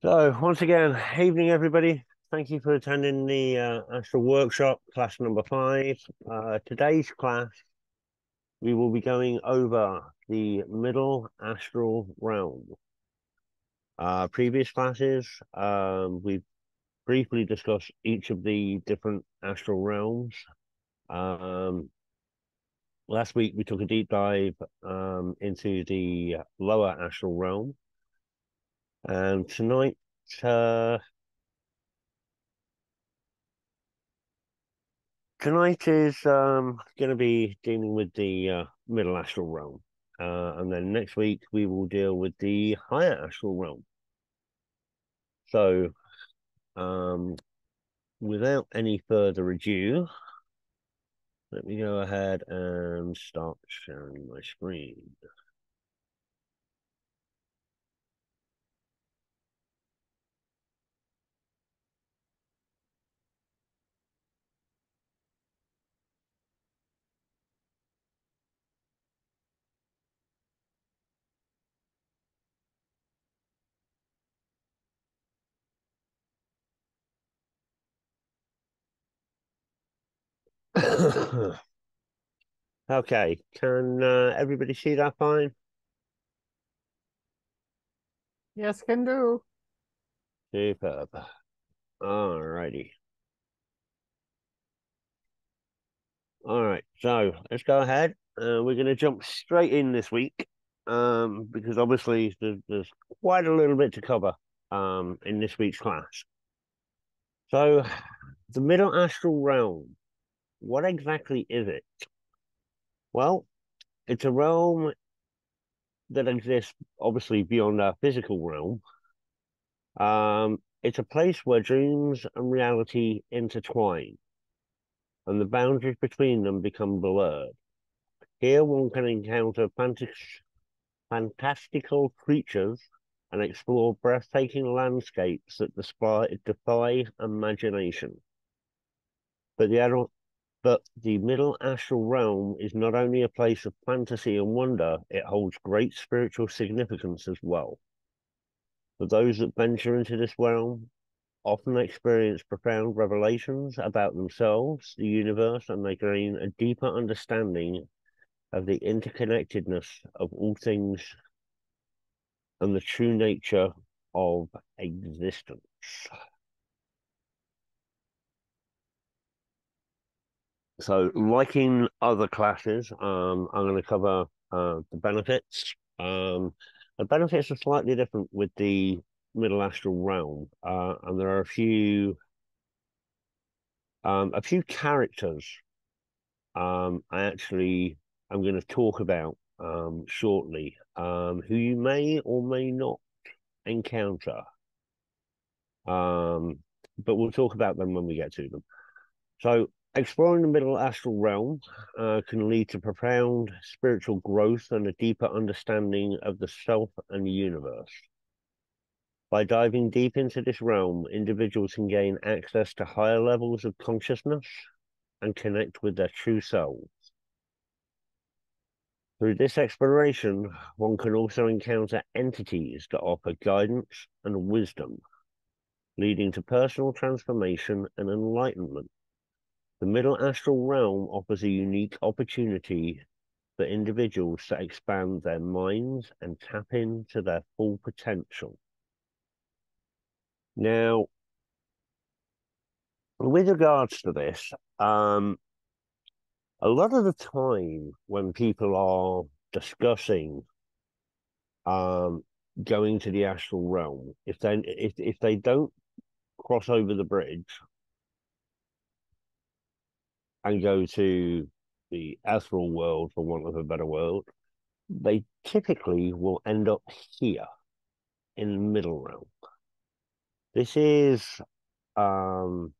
So, once again, evening, everybody. Thank you for attending the Astral Workshop, class number 5. Today's class, we will be going over the middle astral realm. Previous classes, we've briefly discussed each of the different astral realms. Um, Last week, we took a deep dive into the lower astral realm. And tonight, uh, Tonight is going to be dealing with the middle astral realm. And then next week we will deal with the higher astral realm. So, um, without any further ado, let me go ahead and start sharing my screen. Okay, can everybody see that fine? Yes, can do. Superb. Alrighty. All right, so let's go ahead. We're going to jump straight in this week, because obviously there's quite a little bit to cover in this week's class. So, the middle astral realm, what exactly is it? Well, it's a realm that exists obviously beyond our physical realm. It's a place where dreams and reality intertwine, and the boundaries between them become blurred. Here, one can encounter fantastical creatures and explore breathtaking landscapes that defy imagination. But the middle astral realm is not only a place of fantasy and wonder, it holds great spiritual significance as well. For those that venture into this realm, often experience profound revelations about themselves, the universe, and they gain a deeper understanding of the interconnectedness of all things and the true nature of existence. So, like in other classes, I'm going to cover the benefits. The benefits are slightly different with the middle astral realm, and there are a few characters I actually am going to talk about shortly, who you may or may not encounter. Um, but we'll talk about them when we get to them. So, exploring the middle astral realm can lead to profound spiritual growth and a deeper understanding of the self and the universe. By diving deep into this realm, individuals can gain access to higher levels of consciousness and connect with their true selves. Through this exploration, one can also encounter entities that offer guidance and wisdom, leading to personal transformation and enlightenment. The middle astral realm offers a unique opportunity for individuals to expand their minds and tap into their full potential. Now, with regards to this, a lot of the time when people are discussing um, going to the astral realm, if they don't cross over the bridge and go to the astral world, for want of a better word, they typically will end up here in the middle realm. This is um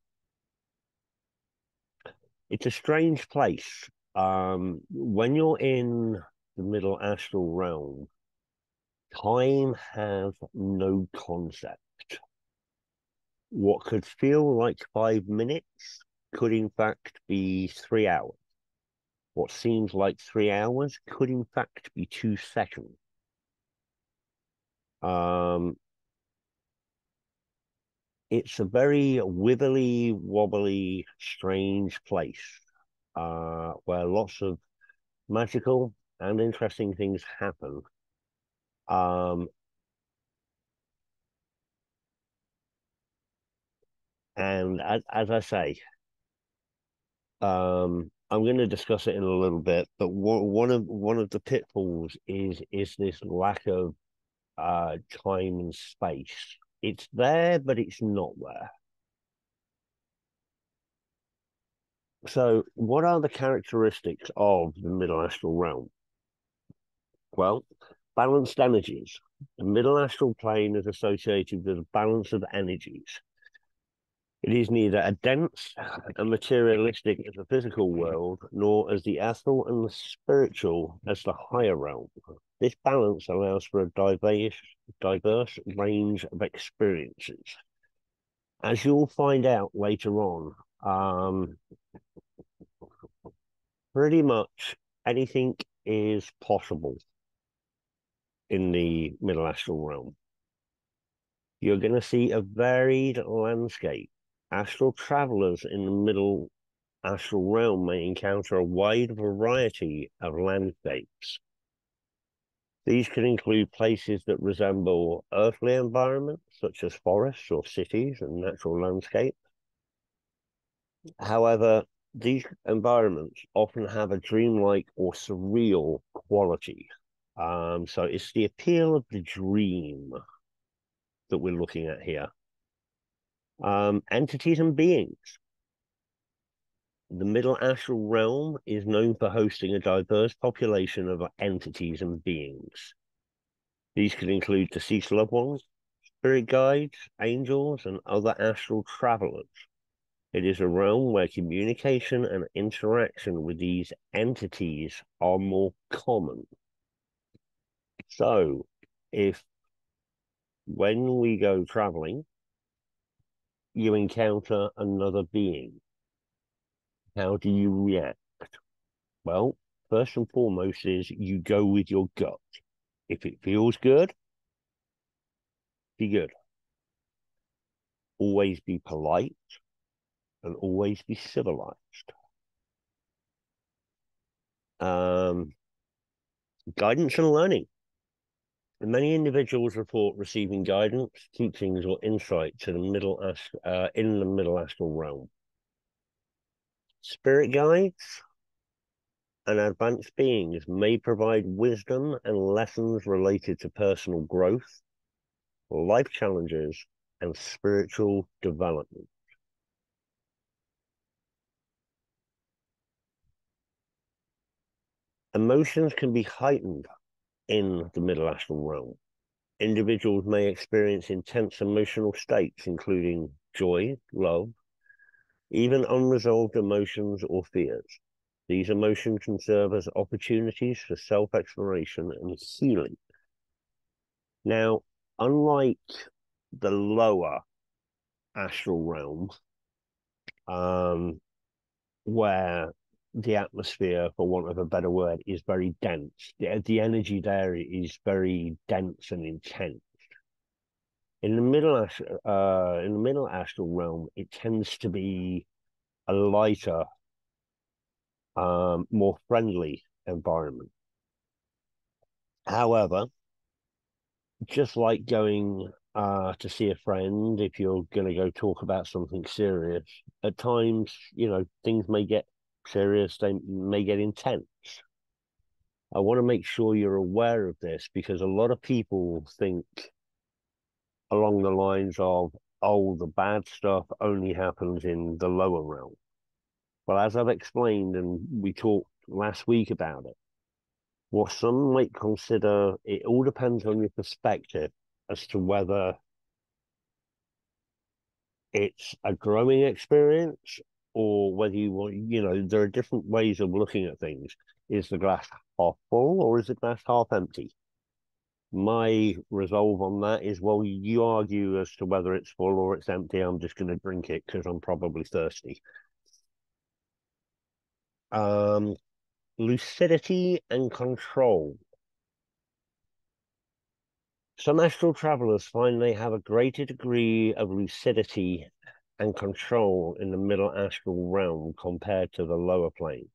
it's a strange place. When you're in the middle astral realm, time has no concept. What could feel like 5 minutes could in fact be 3 hours. What seems like 3 hours could in fact be 2 seconds. Um, It's a very wibbly wobbly, strange place where lots of magical and interesting things happen. Um, and as I say, I'm going to discuss it in a little bit, but one of the pitfalls is this lack of time and space. It's there, but it's not there. So, what are the characteristics of the middle astral realm? Well, balanced energies. The middle astral plane is associated with a balance of energies. It is neither a dense and materialistic as the physical world, nor as the astral and the spiritual as the higher realm. This balance allows for a diverse range of experiences. As you'll find out later on, pretty much anything is possible in the middle astral realm. You're going to see a varied landscape. Astral travelers in the middle astral realm may encounter a wide variety of landscapes. These can include places that resemble earthly environments, such as forests or cities and natural landscapes. However, these environments often have a dreamlike or surreal quality. So it's the appeal of the dream that we're looking at here. Entities and beings. The middle astral realm is known for hosting a diverse population of entities and beings. These can include deceased loved ones, spirit guides, angels, and other astral travelers. It is a realm where communication and interaction with these entities are more common. So, if when we go traveling, you encounter another being, how do you react? Well, first and foremost is you go with your gut. If it feels good, be good. Always be polite and always be civilized. Um, Guidance and learning. Many individuals report receiving guidance, teachings, or insight to the in the middle astral realm. Spirit guides and advanced beings may provide wisdom and lessons related to personal growth, life challenges, and spiritual development. Emotions can be heightened in the middle astral realm. Individuals may experience intense emotional states, including joy, love, even unresolved emotions or fears. These emotions can serve as opportunities for self-exploration and healing. Now, unlike the lower astral realm, um, where the atmosphere, for want of a better word, is very dense, the energy there is very dense and intense. In the middle astral realm, it tends to be a lighter, more friendly environment. However, just like going to see a friend, if you're going to go talk about something serious, at times, things may get serious, they may get intense. I want to make sure you're aware of this because a lot of people think along the lines of, oh, the bad stuff only happens in the lower realm. Well, as I've explained, and we talked last week about it, what some might consider, it all depends on your perspective as to whether it's a growing experience or whether you want, there are different ways of looking at things. Is the glass half full or is the glass half empty? My resolve on that is, well, you argue as to whether it's full or it's empty. I'm just going to drink it because I'm probably thirsty. Um, Lucidity and control. Some astral travelers find they have a greater degree of lucidity and control in the middle astral realm compared to the lower plane.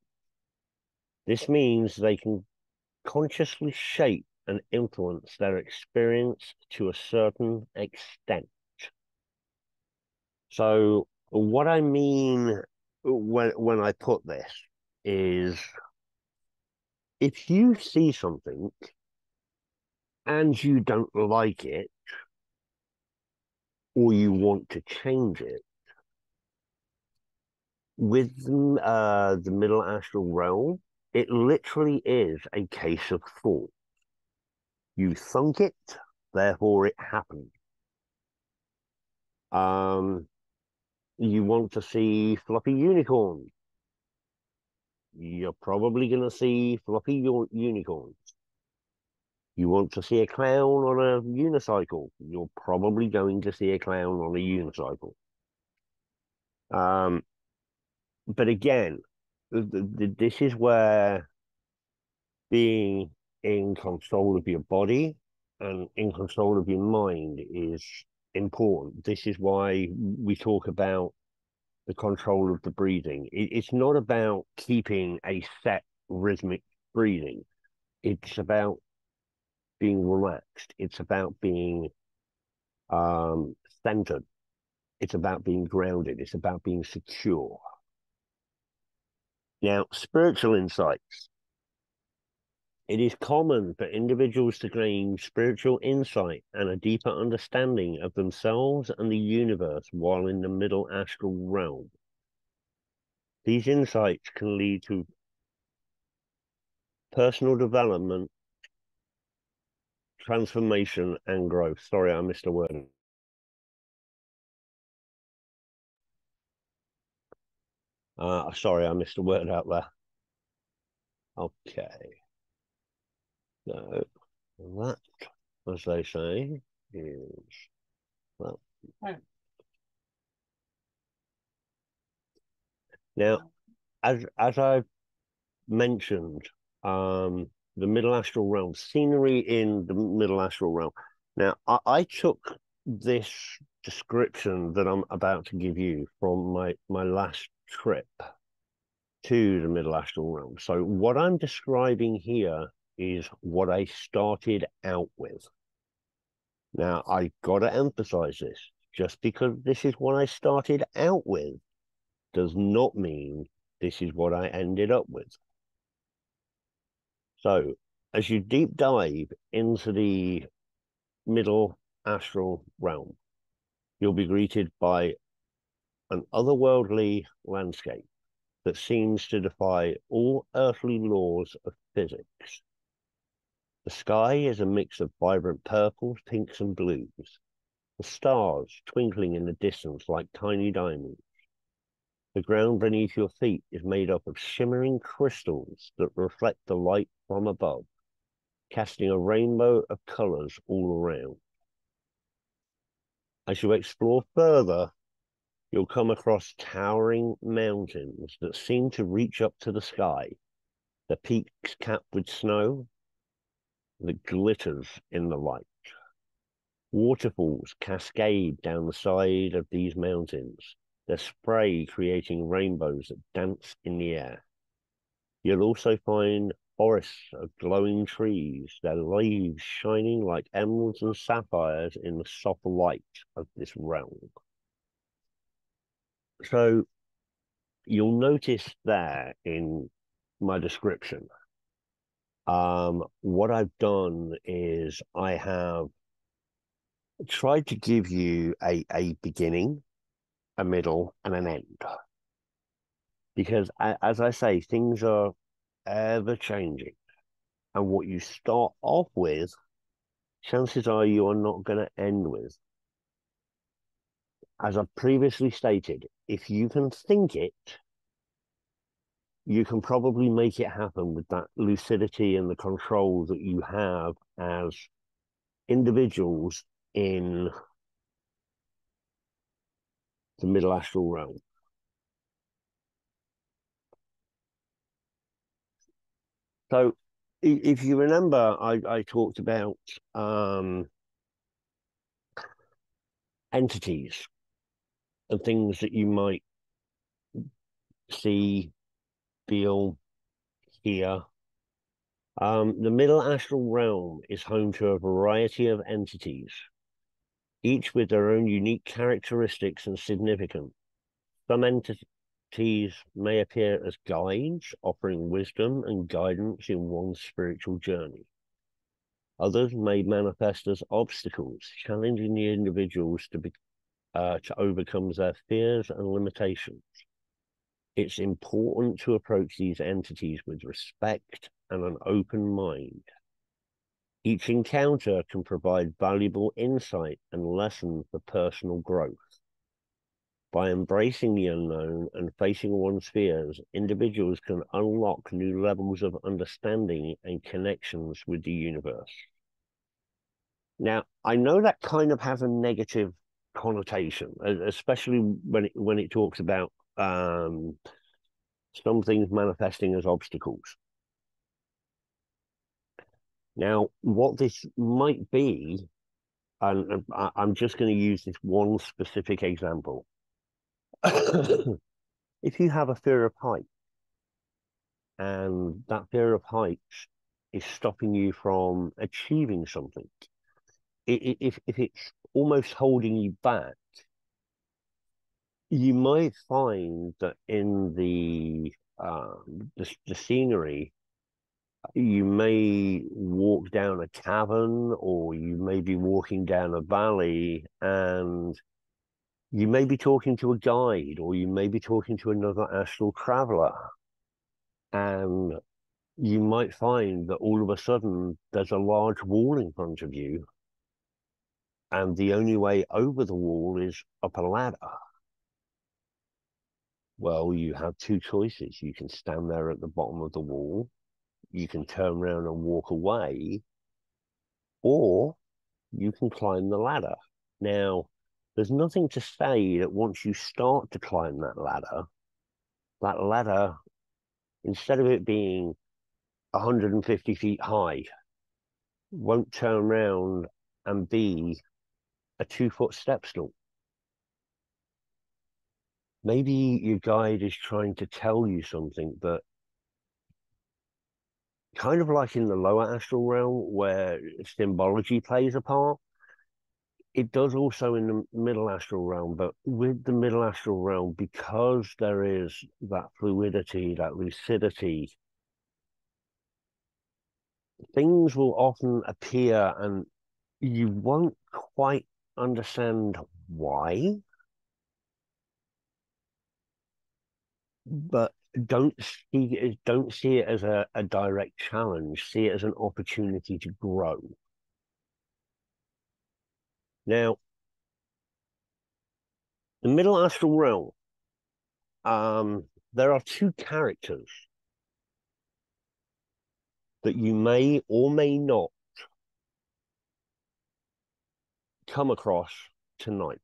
This means they can consciously shape and influence their experience to a certain extent. So what I mean when I put this is if you see something and you don't like it or you want to change it, with the middle astral realm, it literally is a case of thought. You thunk it, therefore it happened. Um, you want to see fluffy unicorns. You're probably going to see fluffy unicorns. You want to see a clown on a unicycle. You're probably going to see a clown on a unicycle. Um, but again, this is where being in control of your body and in control of your mind is important. This is why we talk about the control of the breathing. It's not about keeping a set rhythmic breathing. It's about being relaxed. It's about being centered. It's about being grounded. It's about being secure. Now, spiritual insights. It is common for individuals to gain spiritual insight and a deeper understanding of themselves and the universe while in the middle astral realm. These insights can lead to personal development, transformation, and growth. Sorry, I missed a word. Sorry, I missed a word out there. Okay. So that, as they say, is well. Now, as I've mentioned, the middle astral realm, scenery in the middle astral realm. Now, I took this description that I'm about to give you from my last trip to the middle astral realm. So what I'm describing here is what I started out with. Now, I got to emphasize this. Just because this is what I started out with does not mean this is what I ended up with. So, as you deep dive into the middle astral realm, you'll be greeted by an otherworldly landscape that seems to defy all earthly laws of physics. The sky is a mix of vibrant purples, pinks, and blues, the stars twinkling in the distance like tiny diamonds. The ground beneath your feet is made up of shimmering crystals that reflect the light from above, casting a rainbow of colors all around. As you explore further, you'll come across towering mountains that seem to reach up to the sky, the peaks capped with snow that glitters in the light. Waterfalls cascade down the side of these mountains, their spray creating rainbows that dance in the air. You'll also find forests of glowing trees, their leaves shining like emeralds and sapphires in the soft light of this realm. So you'll notice there in my description, what I've done is I have tried to give you a beginning, a middle, and an end. Because as I say, things are ever changing. And what you start off with, chances are you are not going to end with. As I've previously stated, if you can think it, you can probably make it happen with that lucidity and the control that you have as individuals in the middle astral realm. So if you remember, I talked about entities and things that you might see, feel, hear. The middle astral realm is home to a variety of entities, each with their own unique characteristics and significance. Some entities may appear as guides, offering wisdom and guidance in one's spiritual journey. Others may manifest as obstacles, challenging the individuals to overcome their fears and limitations. It's important to approach these entities with respect and an open mind. Each encounter can provide valuable insight and lessons for personal growth. By embracing the unknown and facing one's fears, individuals can unlock new levels of understanding and connections with the universe. Now, I know that kind of has a negative connotation, especially when it talks about some things manifesting as obstacles. Now, what this might be, and I'm just going to use this one specific example. If you have a fear of heights, and that fear of heights is stopping you from achieving something, if it's almost holding you back, you might find that in the scenery, you may walk down a cavern, or you may be walking down a valley, and you may be talking to a guide, or you may be talking to another astral traveler, and you might find that all of a sudden there's a large wall in front of you, and the only way over the wall is up a ladder. Well, you have two choices. You can stand there at the bottom of the wall, you can turn around and walk away, or you can climb the ladder. Now, there's nothing to say that once you start to climb that ladder, instead of it being 150 feet high, won't turn around and be a 2-foot step stool. Maybe your guide is trying to tell you something, but kind of like in the lower astral realm where symbology plays a part, it does also in the middle astral realm. But with the middle astral realm, because there is that fluidity, that lucidity, things will often appear and you won't quite understand why, but don't see it as a direct challenge. See it as an opportunity to grow. Now, the middle astral realm, there are two characters that you may or may not come across tonight.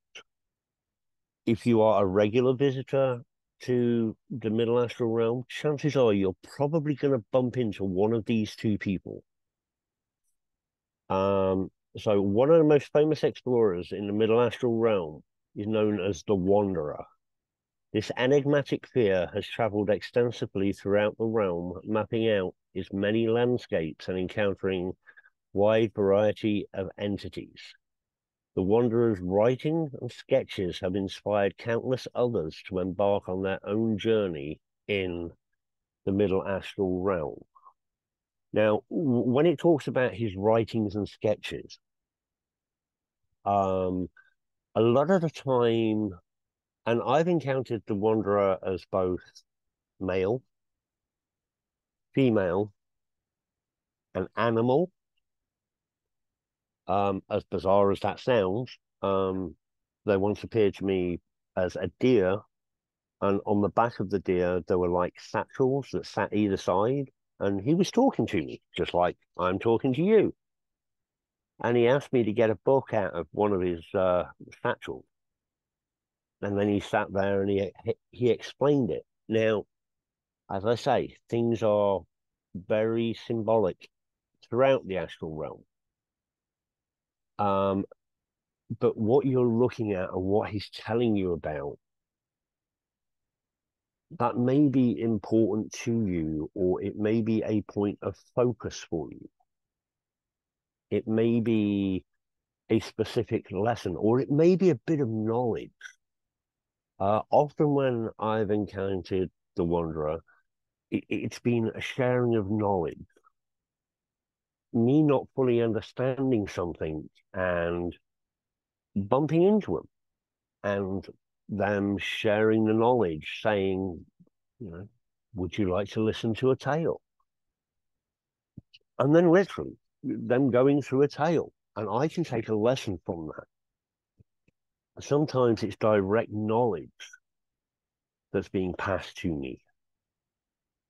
If you are a regular visitor to the middle astral realm, chances are you're probably going to bump into one of these two people. So one of the most famous explorers in the middle astral realm is known as the Wanderer. This enigmatic figure has traveled extensively throughout the realm, mapping out its many landscapes and encountering wide variety of entities. The Wanderer's writings and sketches have inspired countless others to embark on their own journey in the middle astral realm. Now, when it talks about his writings and sketches, a lot of the time, and I've encountered the Wanderer as both male, female, an animal. As bizarre as that sounds, they once appeared to me as a deer, and on the back of the deer there were like satchels that sat either side, and he was talking to me just like I'm talking to you. And he asked me to get a book out of one of his satchels, and then he sat there and he explained it. Now, as I say, things are very symbolic throughout the astral realm. but what you're looking at and what he's telling you about, that may be important to you, or it may be a point of focus for you. It may be a specific lesson, or it may be a bit of knowledge. Often when I've encountered the Wanderer, it's been a sharing of knowledge, me not fully understanding something and bumping into them and them sharing the knowledge, saying, would you like to listen to a tale? And then literally them going through a tale. And I can take a lesson from that. Sometimes it's direct knowledge that's being passed to me.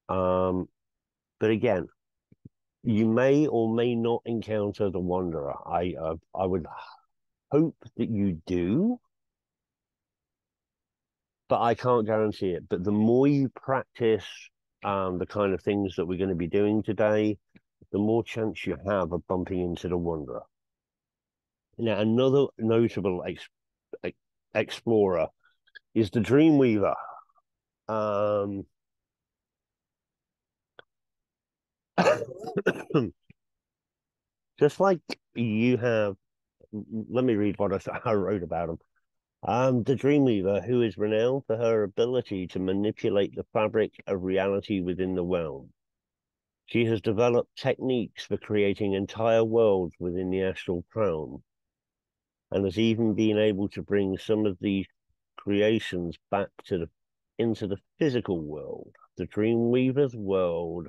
But again, you may or may not encounter the Wanderer. I would hope that you do, but I can't guarantee it. But the more you practice the kind of things that we're going to be doing today, the more chance you have of bumping into the Wanderer. Now, another notable explorer is the Dreamweaver. Just like you have, let me read what I wrote about him. The Dreamweaver, who is renowned for her ability to manipulate the fabric of reality within the realm. She has developed techniques for creating entire worlds within the astral realm, and has even been able to bring some of these creations back into the physical world. The Dreamweaver's world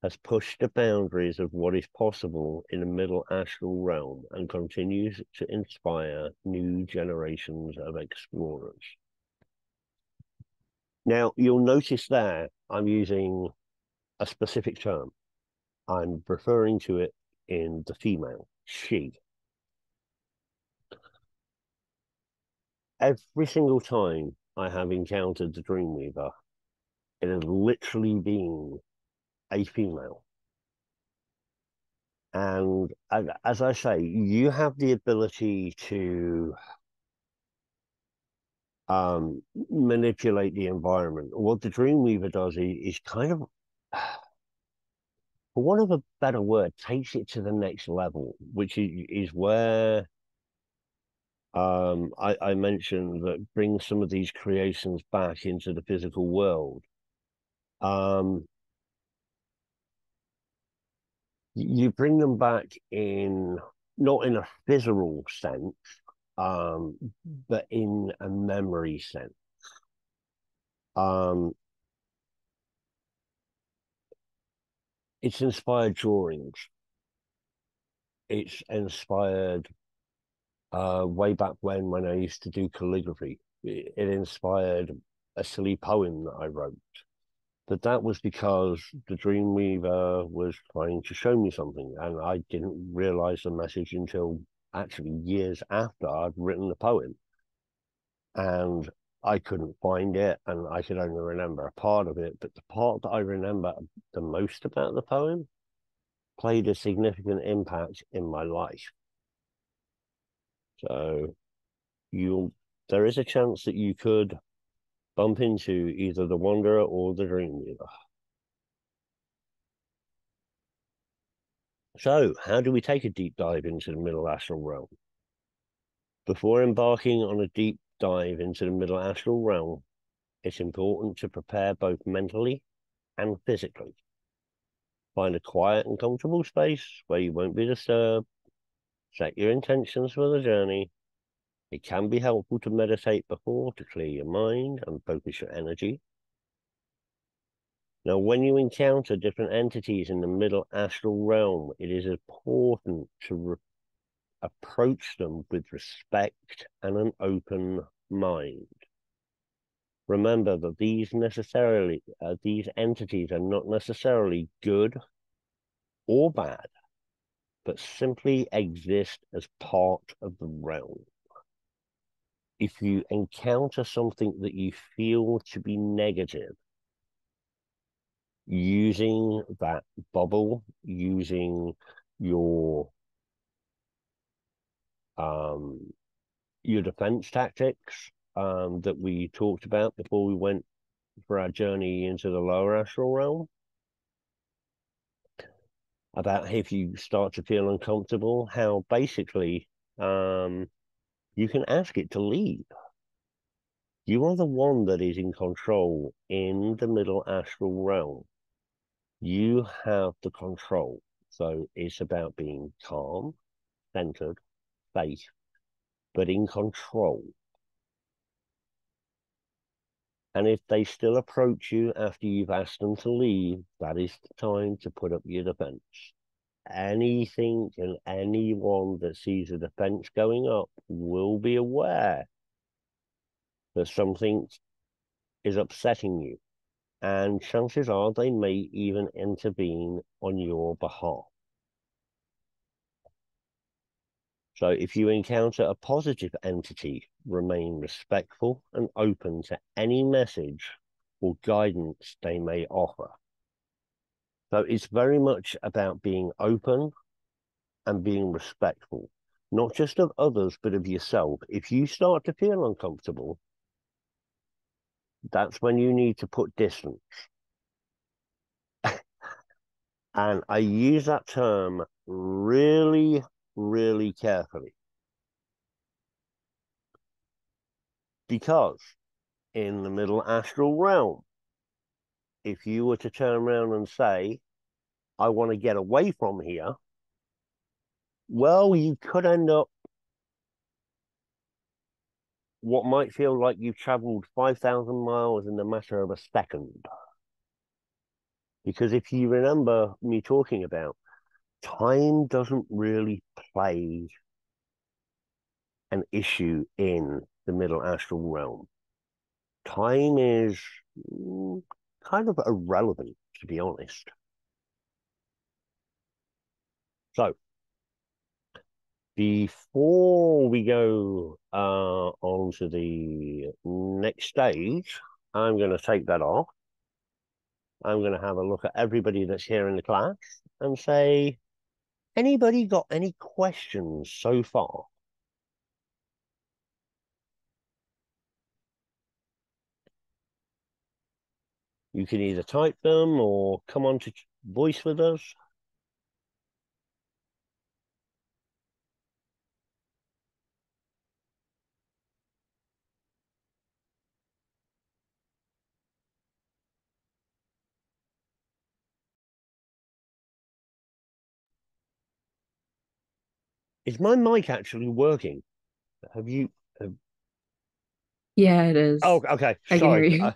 has pushed the boundaries of what is possible in the middle astral realm and continues to inspire new generations of explorers. Now, you'll notice there I'm using a specific term. I'm referring to it in the female, she. Every single time I have encountered the Dreamweaver, it has literally been a female. And as I say, you have the ability to manipulate the environment. What the Dreamweaver does is kind of, for want of a better word, takes it to the next level, which is where I mentioned that brings some of these creations back into the physical world. You bring them back in, not in a physical sense, but in a memory sense. It's inspired drawings. It's inspired way back when I used to do calligraphy. It inspired a silly poem that I wrote. But that was because the Dreamweaver was trying to show me something, and I didn't realize the message until actually years after I'd written the poem. And I couldn't find it, and I could only remember a part of it. But the part that I remember the most about the poem played a significant impact in my life. So there is a chance that you could bump into either the Wanderer or the Dreamweaver. So, how do we take a deep dive into the middle astral realm? Before embarking on a deep dive into the middle astral realm, it's important to prepare both mentally and physically. Find a quiet and comfortable space where you won't be disturbed. Set your intentions for the journey. It can be helpful to meditate before to clear your mind and focus your energy. Now, when you encounter different entities in the middle astral realm, it is important to approach them with respect and an open mind. Remember that these entities are not necessarily good or bad, but simply exist as part of the realm. If you encounter something that you feel to be negative, using that bubble, using your your defense tactics that we talked about before we went for our journey into the lower astral realm. About if you start to feel uncomfortable, how basically you can ask it to leave. You are the one that is in control in the middle astral realm. You have the control. So it's about being calm, centered, safe, but in control. And if they still approach you after you've asked them to leave, that is the time to put up your defense. Anything and anyone that sees a defense going up will be aware that something is upsetting you. And chances are they may even intervene on your behalf. So if you encounter a positive entity, remain respectful and open to any message or guidance they may offer. So it's very much about being open and being respectful, not just of others, but of yourself. If you start to feel uncomfortable, that's when you need to put distance. And I use that term really, really carefully. Because in the middle astral realm, if you were to turn around and say, I want to get away from here, well, you could end up what might feel like you've traveled 5,000 miles in the matter of a second. Because if you remember me talking about, time doesn't really play an issue in the middle astral realm. Time is kind of irrelevant, to be honest. So, before we go on to the next stage, I'm going to take that off. I'm going to have a look at everybody that's here in the class and say, anybody got any questions so far? You can either type them or come on to voice with us. Is my mic actually working? Have you? Yeah, it is. Oh, okay. I can hear Sorry, you.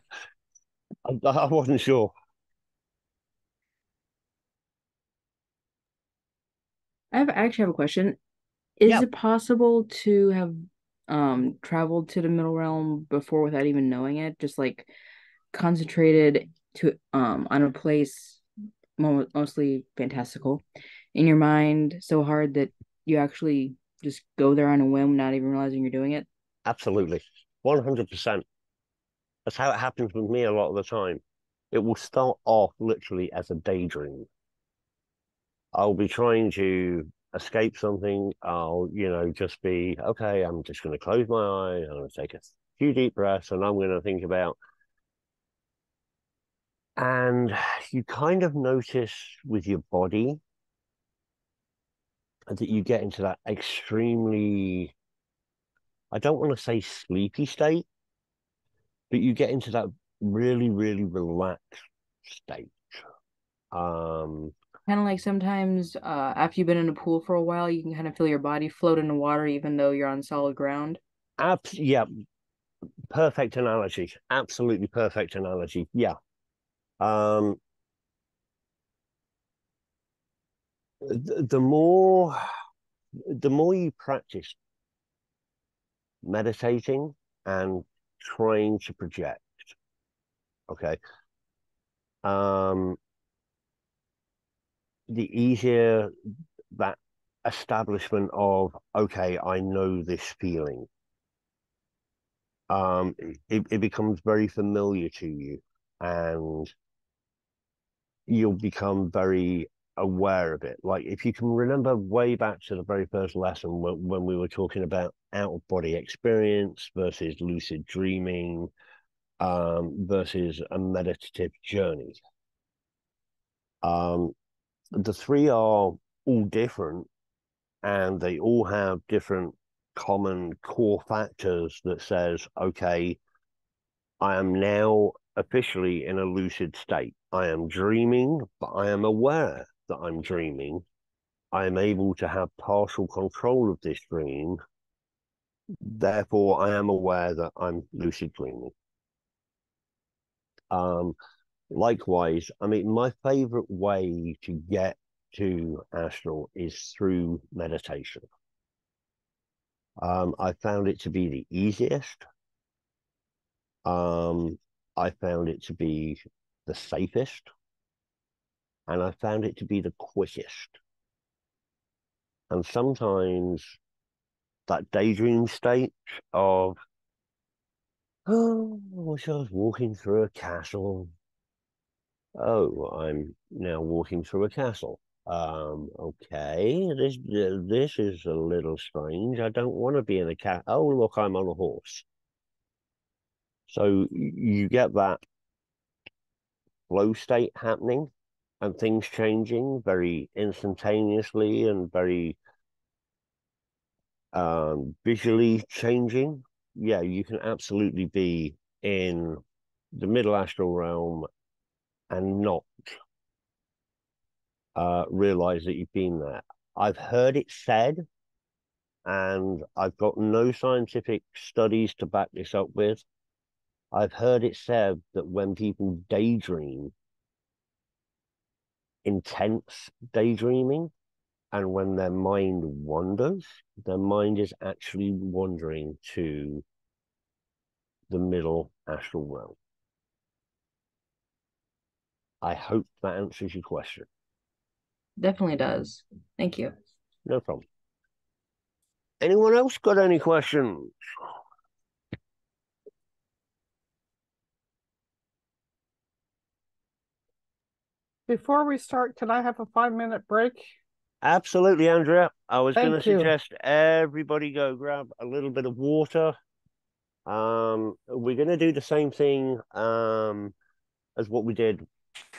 I wasn't sure. Actually have a question. Is Yeah, it possible to have traveled to the middle realm before without even knowing it? Just like concentrated to on a place mostly fantastical in your mind so hard that you actually just go there on a whim, not even realizing you're doing it? absolutely. 100%. That's how it happens with me a lot of the time. It will start off literally as a daydream. I'll be trying to escape something. I'll, just be, okay, I'm just going to close my eyes. I'm going to take a few deep breaths and I'm going to think about. And you kind of notice with your body that you get into that extremely, I don't want to say sleepy state, but you get into that really, really relaxed state. Um, Kind of like sometimes after you've been in a pool for a while, you can kind of feel your body float in the water even though you're on solid ground. yeah, perfect analogy. Absolutely perfect analogy. Yeah. Um, the more you practice meditating and trying to project, okay, um, the easier that establishment of, okay, I know this feeling. It becomes very familiar to you, and you'll become very aware of it. Like if you can remember way back to the very first lesson when we were talking about out of body experience versus lucid dreaming, versus a meditative journey. The three are all different, and they all have different common core factors that says, okay, I am now officially in a lucid state. I am dreaming, but I am aware that I'm dreaming. I am able to have partial control of this dream. Therefore, I am aware that I'm lucid dreaming. Likewise, I mean, my favorite way to get to astral is through meditation. I found it to be the easiest. I found it to be the safest, and I found it to be the quickest. And sometimes that daydream state of, oh, I wish I was walking through a castle. Oh, I'm now walking through a castle. Okay, this is a little strange. I don't want to be in a cat. Oh, look, I'm on a horse. So you get that flow state happening and things changing very instantaneously and very visually changing. Yeah, you can absolutely be in the middle astral realm and not realize that you've been there. I've heard it said, and I've got no scientific studies to back this up with. I've heard it said that when people daydream, intense daydreaming, and when their mind wanders, their mind is actually wandering to the middle astral realm. I hope that answers your question. Definitely does. Thank you. No problem. Anyone else got any questions? Before we start, can I have a 5-minute break? Absolutely, Andrea. I was going to Thank you. suggest everybody go grab a little bit of water. We're going to do the same thing as what we did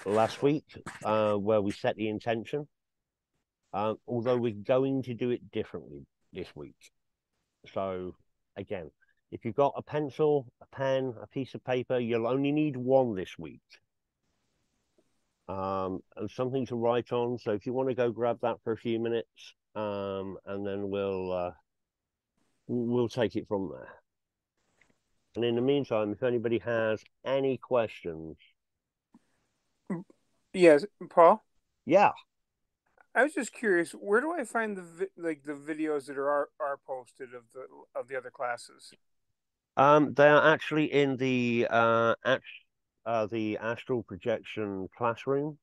last week, where we set the intention. Although we're going to do it differently this week. So again, if you've got a pencil, a pen, a piece of paper, you'll only need one this week. And something to write on. So if you want to go grab that for a few minutes, and then we'll take it from there. And in the meantime, if anybody has any questions. Yes, Paul. Yeah. I was just curious, where do I find the videos that are posted of the other classes? They are actually in the astral projection classroom.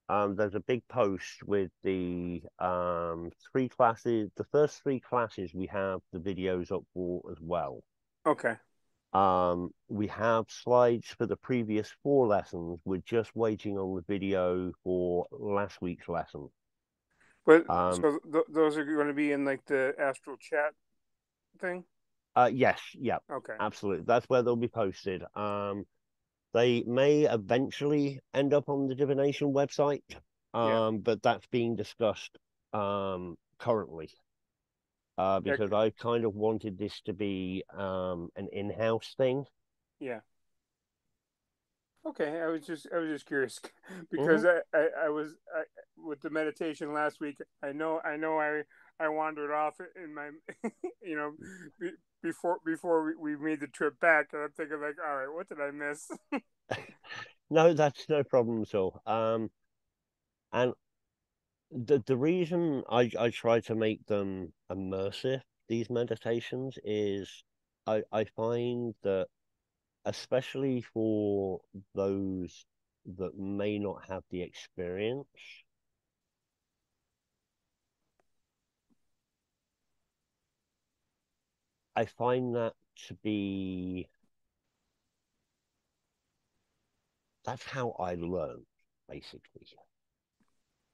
There's a big post with the three classes. The first three classes we have the videos up for as well. Okay. We have slides for the previous 4 lessons. We're just waiting on the video for last week's lesson. But so those are going to be in like the astral chat thing? Yes, yeah. Okay. Absolutely. That's where they'll be posted. They may eventually end up on the divination website. But that's being discussed currently. Because I kind of wanted this to be an in-house thing. Yeah. Okay, I was just curious because I was with the meditation last week. I know I wandered off in my before we made the trip back, and I'm thinking like, all right, what did I miss? No, that's no problem at all. And the reason I try to make them immersive, these meditations, is I find that, especially for those that may not have the experience, I find that to be, that's how I learn, basically.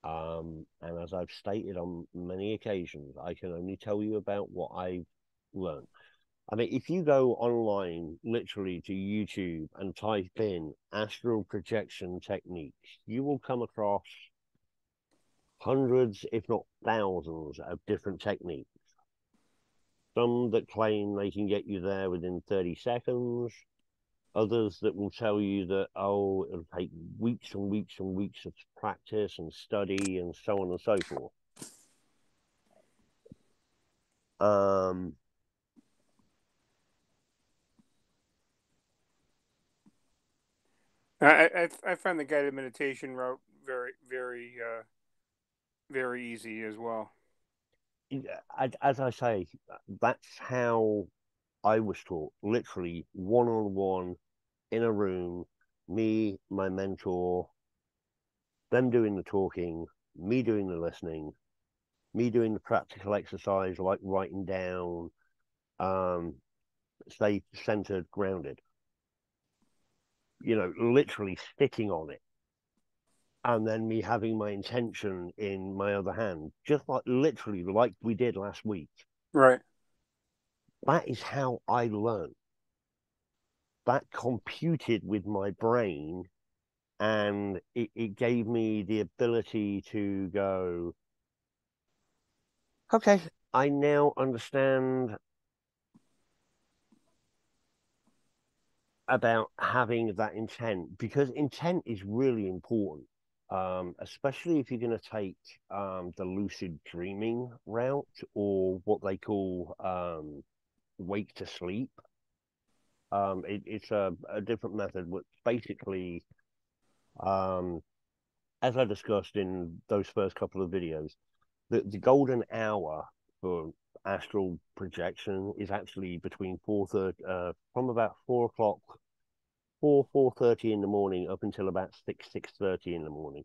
And as I've stated on many occasions, I can only tell you about what I've learned. I mean, if you go online, literally to YouTube, and type in astral projection techniques, you will come across hundreds, if not thousands, of different techniques. Some that claim they can get you there within 30 seconds, others that will tell you that, oh, it'll take weeks and weeks and weeks of practice and study and so on and so forth. I find the guided meditation route very easy as well. As I say, that's how I was taught, literally one-on-one in a room, me, my mentor, them doing the talking, me doing the listening, me doing the practical exercise like writing down, stay centered, grounded, literally sticking on it. And then me having my intention in my other hand, just like literally like we did last week. Right. That is how I learned. That computed with my brain, and it gave me the ability to go, okay, I now understand about having that intent, because intent is really important, especially if you're going to take the lucid dreaming route, or what they call wake to sleep. It's a different method, which basically, as I discussed in those first couple of videos, the golden hour for astral projection is actually between 4:30, from about 4 o'clock, 4:30 in the morning up until about 6:30 in the morning,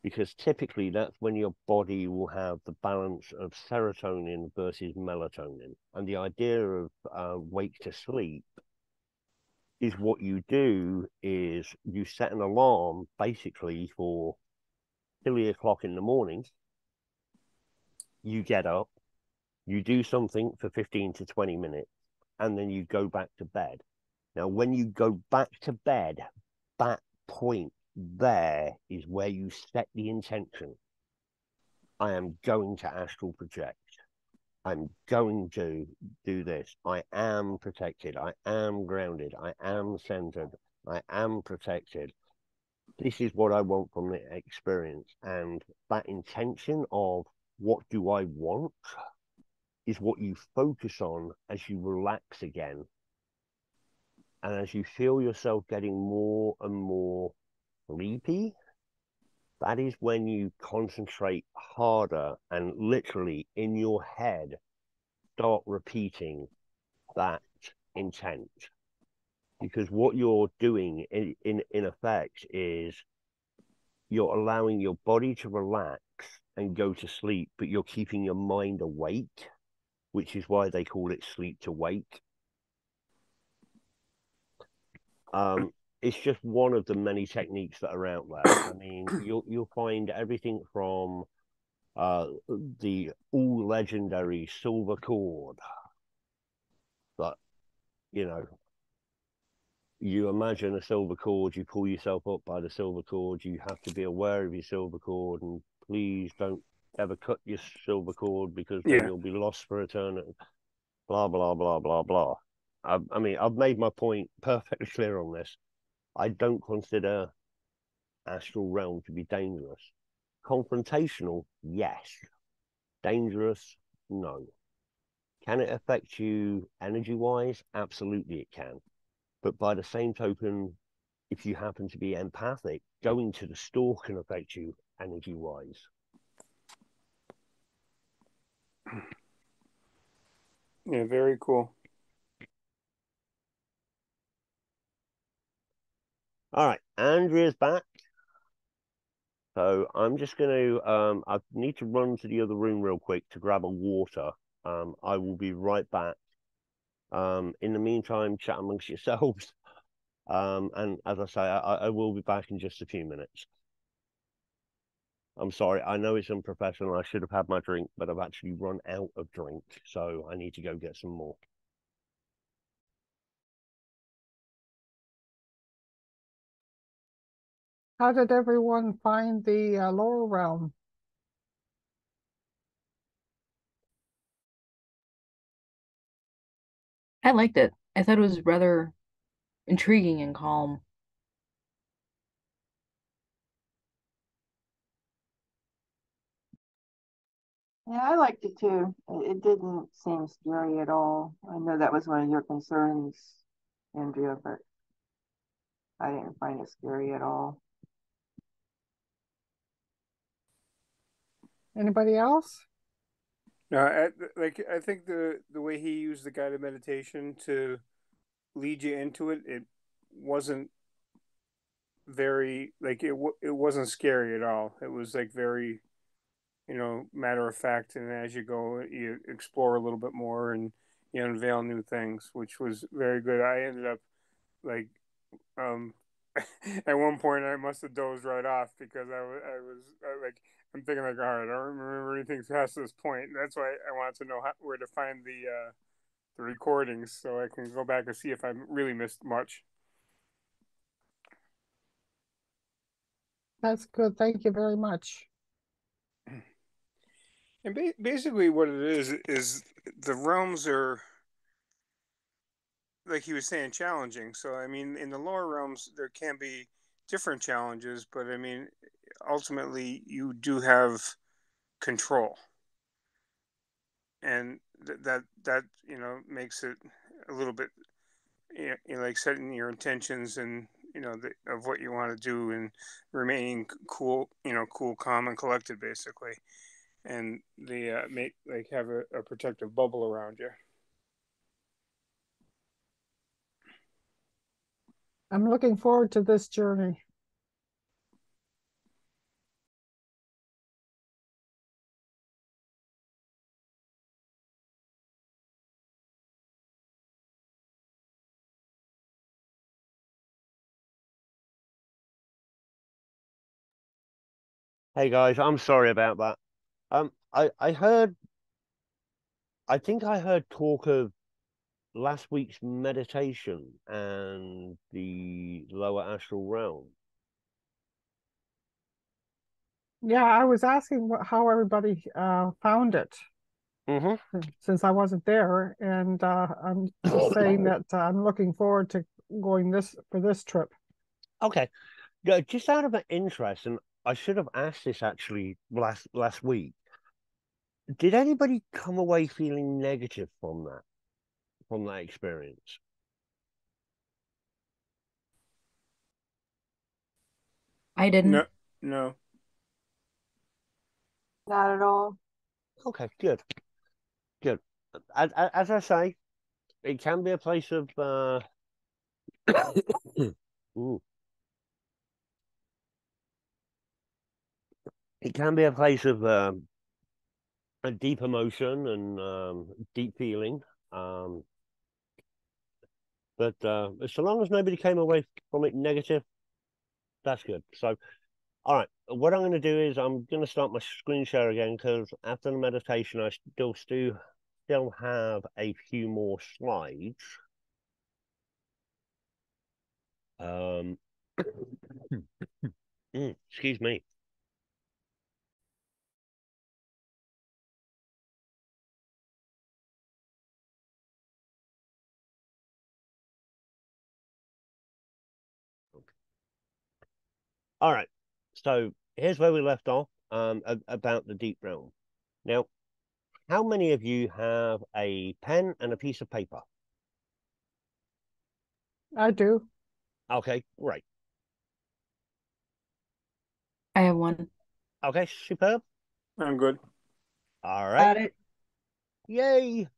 because typically that's when your body will have the balance of serotonin versus melatonin. And the idea of wake to sleep is, what you do is you set an alarm basically for 3 o'clock in the morning. You get up, you do something for 15 to 20 minutes, and then you go back to bed. Now, when you go back to bed, that point there is where you set the intention. I am going to astral project. I'm going to do this. I am protected. I am grounded. I am centered. I am protected. This is what I want from the experience. And that intention of what do I want is what you focus on as you relax again. And as you feel yourself getting more and more sleepy, that is when you concentrate harder and literally in your head start repeating that intent. Because what you're doing in effect is you're allowing your body to relax and go to sleep, but you're keeping your mind awake, which is why they call it sleep to wake. It's just one of the many techniques that are out there. I mean, you'll find everything from the all legendary silver cord, but you imagine a silver cord, you pull yourself up by the silver cord, you have to be aware of your silver cord, and please don't ever cut your silver cord, because then you'll be lost for eternity. Blah, blah, blah, blah, blah. I mean, I've made my point perfectly clear on this. I don't consider astral realm to be dangerous. Confrontational, yes. Dangerous, no. Can it affect you energy-wise? Absolutely it can. But by the same token, if you happen to be empathic, going to the store can affect you energy-wise. Yeah, very cool. All right, Andrea's back. So I'm just going to, I need to run to the other room real quick to grab a water. I will be right back. In the meantime, chat amongst yourselves. And as I say, I will be back in just a few minutes. I'm sorry. I know it's unprofessional. I should have had my drink, but I've actually run out of drink, so I need to go get some more. How did everyone find the lower realm? I liked it. I thought it was rather intriguing and calm. Yeah, I liked it too. It didn't seem scary at all. I know that was one of your concerns, Andrea, but I didn't find it scary at all. Anybody else? No, I think the way he used the guided meditation to lead you into it, it wasn't very like it wasn't scary at all. It was like very, matter of fact, and as you go, you explore a little bit more and you unveil new things, which was very good. I ended up like um at one point I must have dozed right off because like I'm thinking like, all right, I don't remember anything past this point. That's why I wanted to know where to find the recordings so I can go back and see if I really missed much. That's good. Thank you very much. And basically, what it is the realms are, like he was saying, challenging. So, I mean, in the lower realms, there can be different challenges, but I mean, ultimately, you do have control, and that makes it a little bit, like setting your intentions and of what you want to do and remaining cool, cool, calm, and collected, basically, and the make like have a protective bubble around you. I'm looking forward to this journey. Hey guys, I'm sorry about that. I heard, I think I heard talk of last week's meditation and the lower astral realm. Yeah, I was asking how everybody found it since I wasn't there, and I'm just saying that I'm looking forward to going for this trip. Okay, yeah, just out of interest, and I should have asked this actually last week. Did anybody come away feeling negative from that experience? I didn't. No, no. Not at all. Okay, good, good. As I say, it can be a place of ooh, it can be a place of a deep emotion and deep feeling. Um, but so long as nobody came away from it negative, that's good. So, all right, what I'm going to do is I'm going to start my screen share again because after the meditation, I still have a few more slides. Um, excuse me. All right, so here's where we left off about the deep realm. Now, how many of you have a pen and a piece of paper? I do. Okay, great. I have one. Okay, superb. I'm good. All right. Got it. Yay.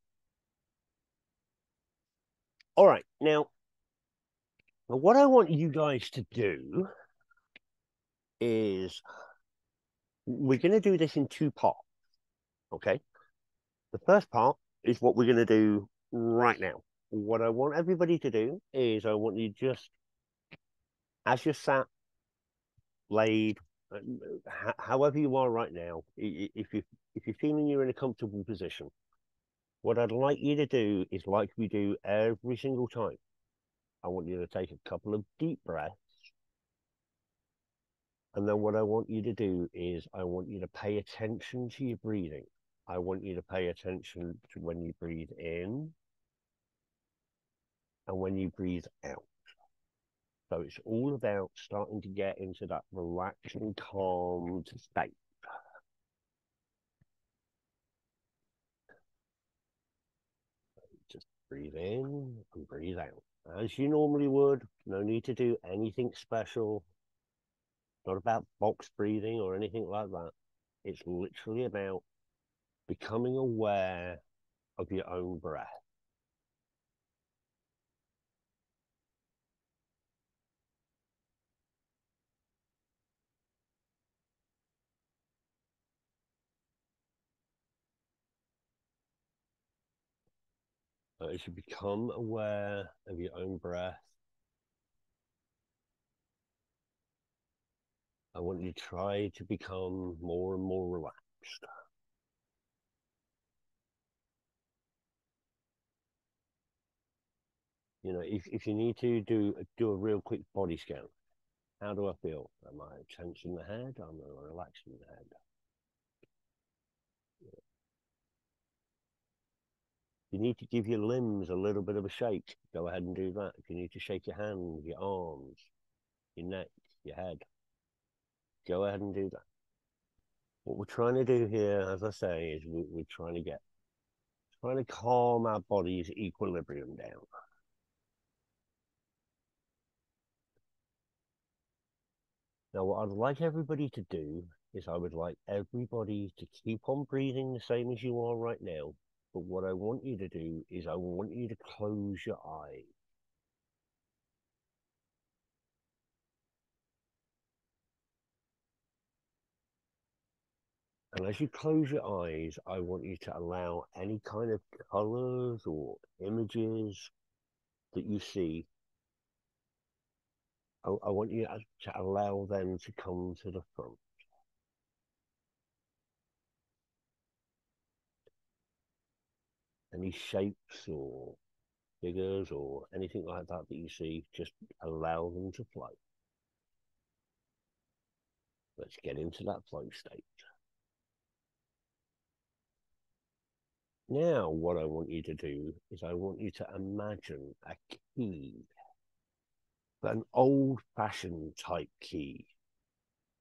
All right. Now, what I want you guys to do is we're going to do this in two parts. Okay. The first part is what we're going to do right now. What I want everybody to do is I want you just, as you're sat, laid, however you are right now, if you're feeling you're in a comfortable position, what I'd like you to do is like we do every single time. I want you to take a couple of deep breaths. And then what I want you to do is I want you to pay attention to your breathing. I want you to pay attention to when you breathe in and when you breathe out. So it's all about starting to get into that relaxed and calmed state. Just breathe in and breathe out as you normally would. No need to do anything special. Not about box breathing or anything like that. It's literally about becoming aware of your own breath. As you become aware of your own breath, I want you to try to become more and more relaxed. You know, if you need to do a real quick body scan, how do I feel? Am I tense in the head? Am I relaxed in the head? You need to give your limbs a little bit of a shake. Go ahead and do that. If you need to shake your hands, your arms, your neck, your head, go ahead and do that. What we're trying to do here, as I say, is we're trying to calm our body's equilibrium down. Now, what I'd like everybody to do is I would like everybody to keep on breathing the same as you are right now. But what I want you to do is I want you to close your eyes. And as you close your eyes, I want you to allow any kind of colors or images that you see. I want you to allow them to come to the front. Any shapes or figures or anything like that that you see, just allow them to flow. Let's get into that flow state. Now, what I want you to do is I want you to imagine a key, but an old-fashioned type key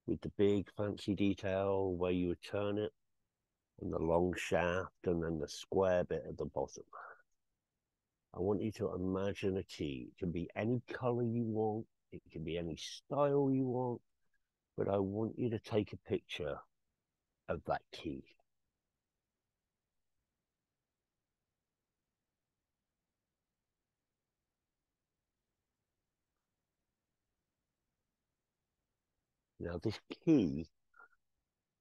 with the big fancy detail where you would turn it and the long shaft and then the square bit at the bottom. I want you to imagine a key. It can be any color you want. It can be any style you want. But I want you to take a picture of that key. Now, this key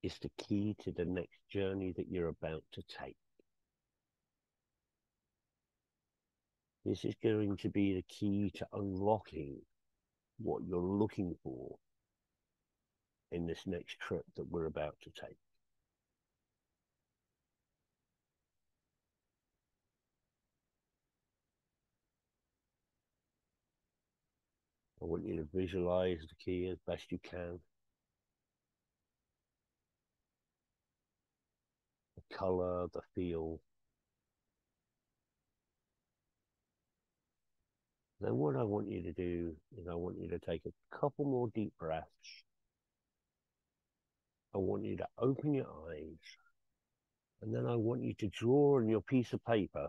is the key to the next journey that you're about to take. This is going to be the key to unlocking what you're looking for in this next trip that we're about to take. I want you to visualize the key as best you can. The color, the feel. Then what I want you to do is I want you to take a couple more deep breaths. I want you to open your eyes. And then I want you to draw on your piece of paper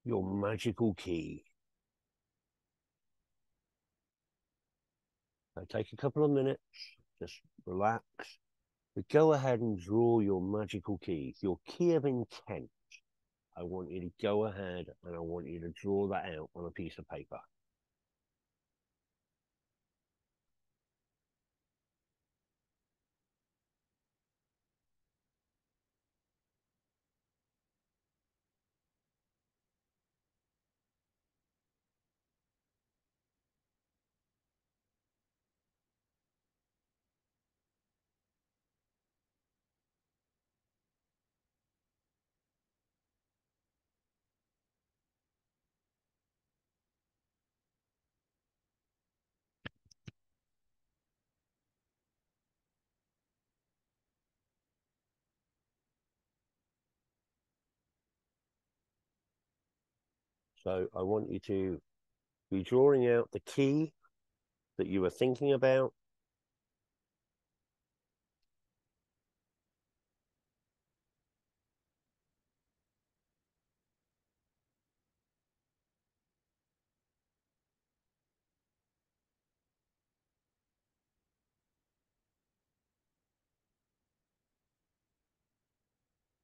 your magical key. Now take a couple of minutes, just relax. But go ahead and draw your magical key, your key of intent. I want you to go ahead and I want you to draw that out on a piece of paper. So I want you to be drawing out the key that you were thinking about.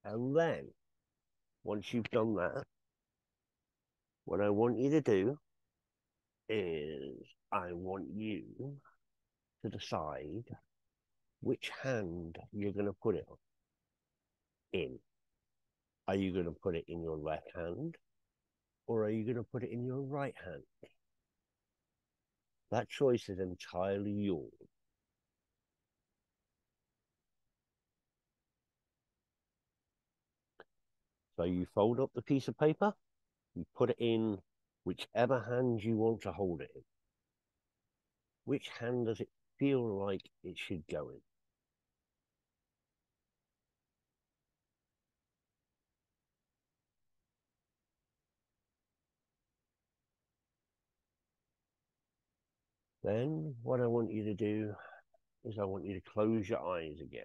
And then, once you've done that, what I want you to do is I want you to decide which hand you're going to put it in. Are you going to put it in your left hand, or are you going to put it in your right hand? That choice is entirely yours. So you fold up the piece of paper, you put it in whichever hand you want to hold it in. Which hand does it feel like it should go in? Then what I want you to do is I want you to close your eyes again.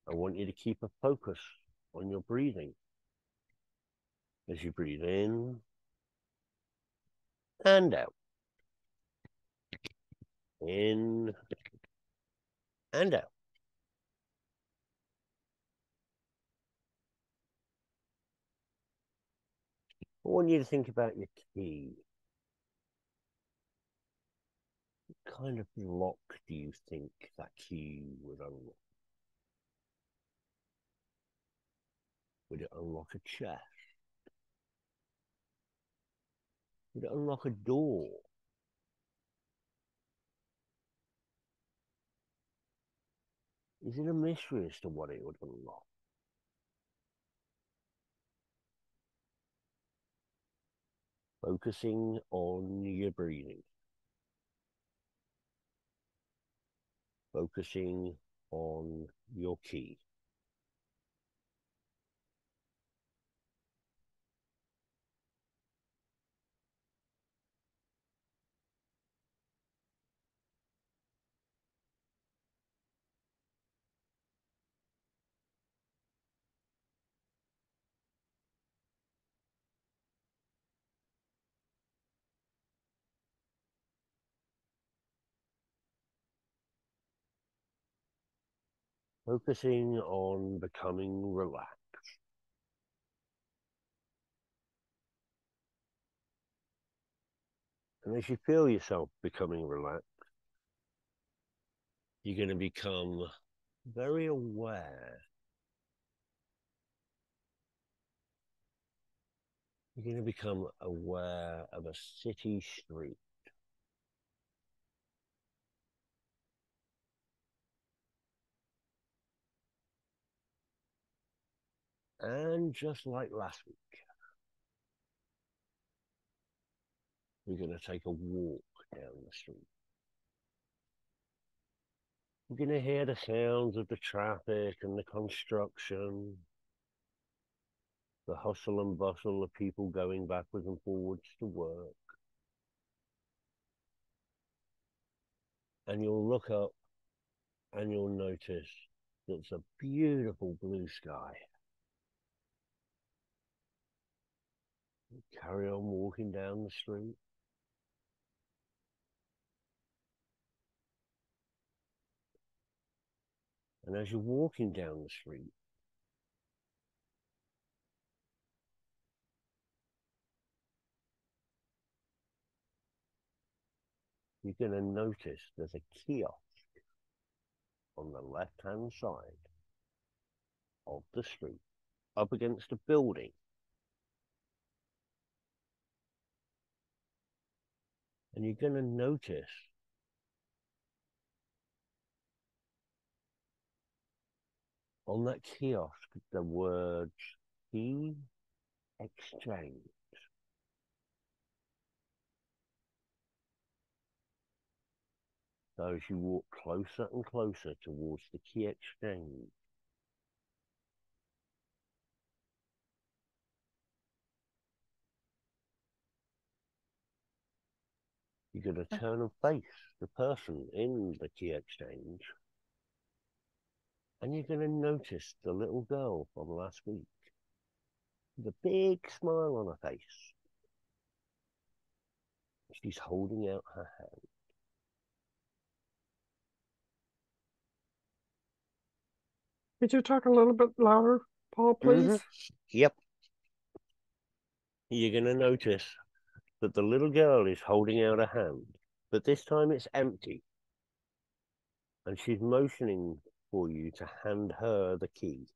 I want you to keep a focus on your breathing. As you breathe in and out. In and out. I want you to think about your key. What kind of lock do you think that key would unlock? Would it unlock a chest? Would it unlock a door? Is it a mystery as to what it would unlock? Focusing on your breathing. Focusing on your key. Focusing on becoming relaxed. And as you feel yourself becoming relaxed, you're going to become very aware. You're going to become aware of a city street. And just like last week, you're going to take a walk down the street. You're going to hear the sounds of the traffic and the construction, the hustle and bustle of people going backwards and forwards to work. And you'll look up and you'll notice that it's a beautiful blue sky. You carry on walking down the street. And as you're walking down the street, you're going to notice there's a kiosk on the left-hand side of the street, up against a building. And you're going to notice on that kiosk the words key exchange. So as you walk closer and closer towards the key exchange, You're going to turn and face the person in the key exchange, and you're going to notice the little girl from last week with a big smile on her face. She's holding out her hand. Could you talk a little bit louder, Paul, please? Yep. You're going to notice that the little girl is holding out a hand, but this time it's empty. And she's motioning for you to hand her the key.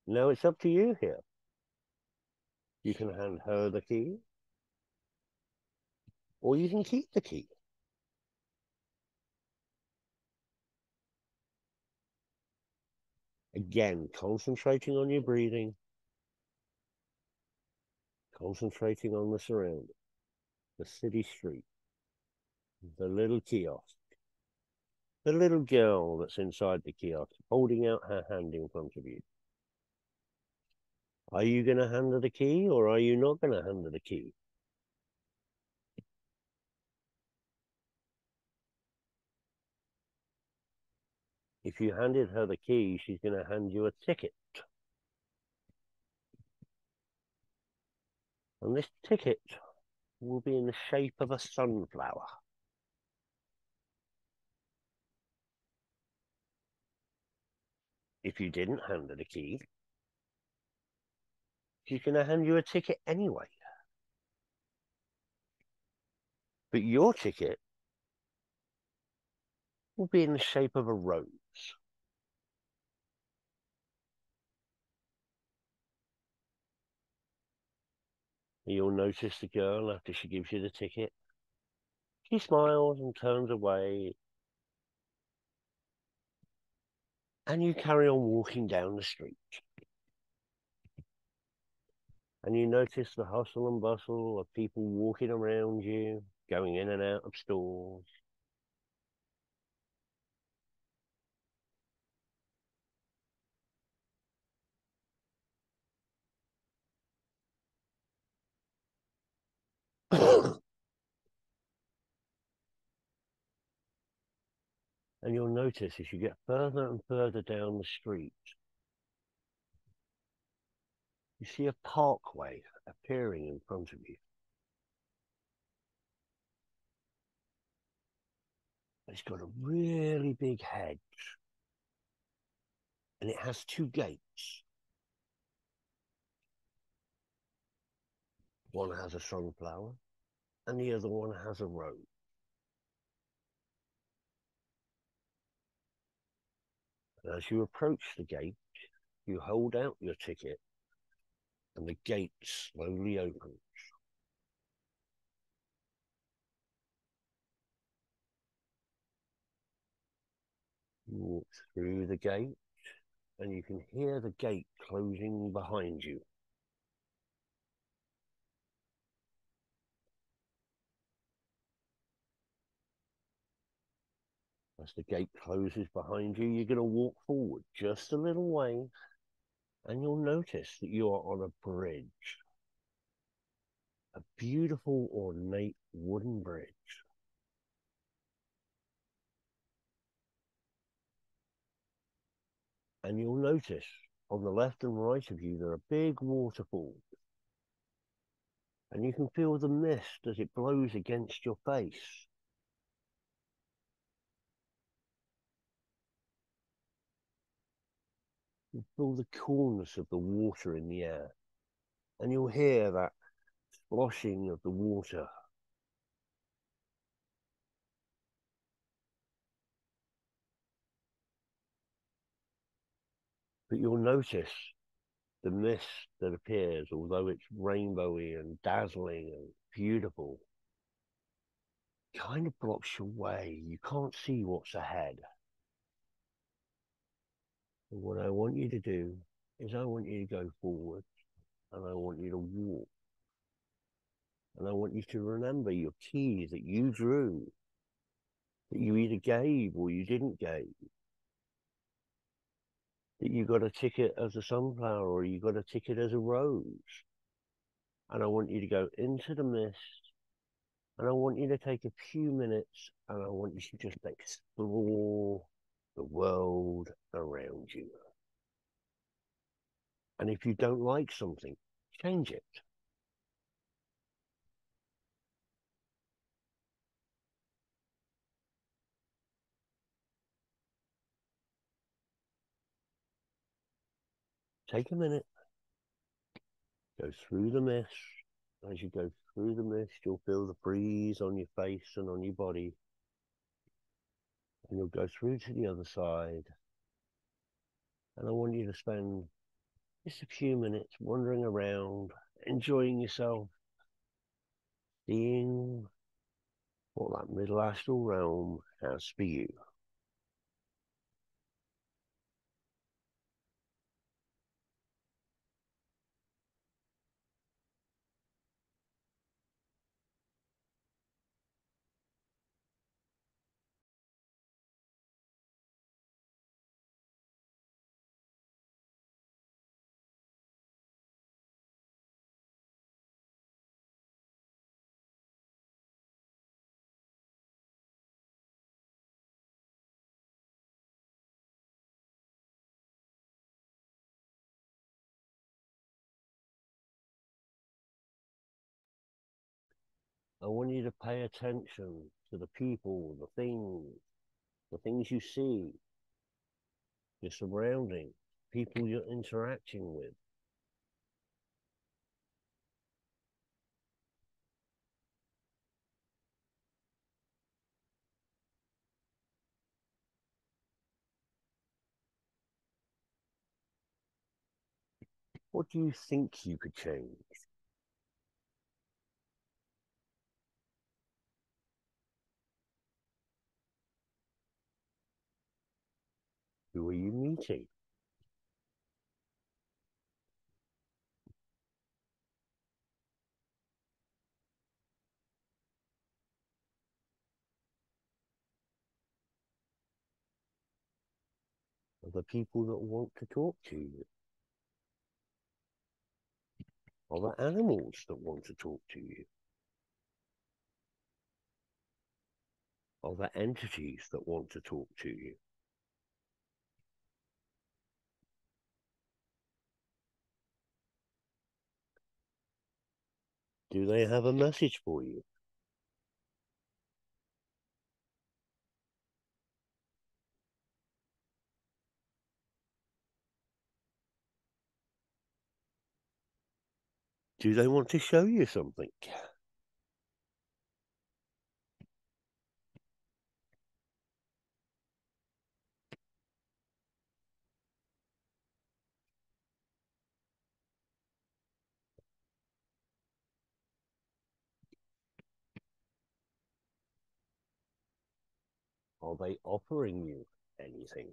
Now it's up to you here. You can hand her the key, or you can keep the key. Again, concentrating on your breathing, concentrating on the surroundings, the city street, the little kiosk, the little girl that's inside the kiosk, holding out her hand in front of you. Are you going to hand her the key, or are you not going to hand her the key? If you handed her the key, she's going to hand you a ticket. And this ticket will be in the shape of a sunflower. If you didn't hand her the key, she's going to hand you a ticket anyway. But your ticket will be in the shape of a rose. You'll notice the girl after she gives you the ticket. She smiles and turns away. And you carry on walking down the street. And you notice the hustle and bustle of people walking around you, going in and out of stores. And you'll notice as you get further and further down the street, you see a parkway appearing in front of you. It's got a really big hedge, and it has two gates. One has a sunflower, and the other one has a rose. And as you approach the gate, you hold out your ticket, and the gate slowly opens. You walk through the gate, and you can hear the gate closing behind you. As the gate closes behind you, you're going to walk forward just a little way, and you'll notice that you are on a bridge. A beautiful, ornate wooden bridge. And you'll notice on the left and right of you, there are big waterfalls. And you can feel the mist as it blows against your face. You feel the coolness of the water in the air. And you'll hear that sloshing of the water. But you'll notice the mist that appears, although it's rainbowy and dazzling and beautiful, kind of blocks your way. You can't see what's ahead. And what I want you to do is I want you to go forward, and I want you to walk. And I want you to remember your key that you drew, that you either gave or you didn't give. that you got a ticket as a sunflower or you got a ticket as a rose. And I want you to go into the mist and I want you to take a few minutes and I want you to just explore the world around you. And if you don't like something, change it. Take a minute, go through the mist. As you go through the mist, you'll feel the breeze on your face and on your body. And you'll go through to the other side. And I want you to spend just a few minutes wandering around, enjoying yourself, seeing what that middle astral realm has for you. I want you to pay attention to the people, the things you see, your surrounding, people you're interacting with. What do you think you could change? Who are you meeting? Are the people that want to talk to you? Are there animals that want to talk to you? Are there entities that want to talk to you? Do they have a message for you? Do they want to show you something? Are they offering you anything?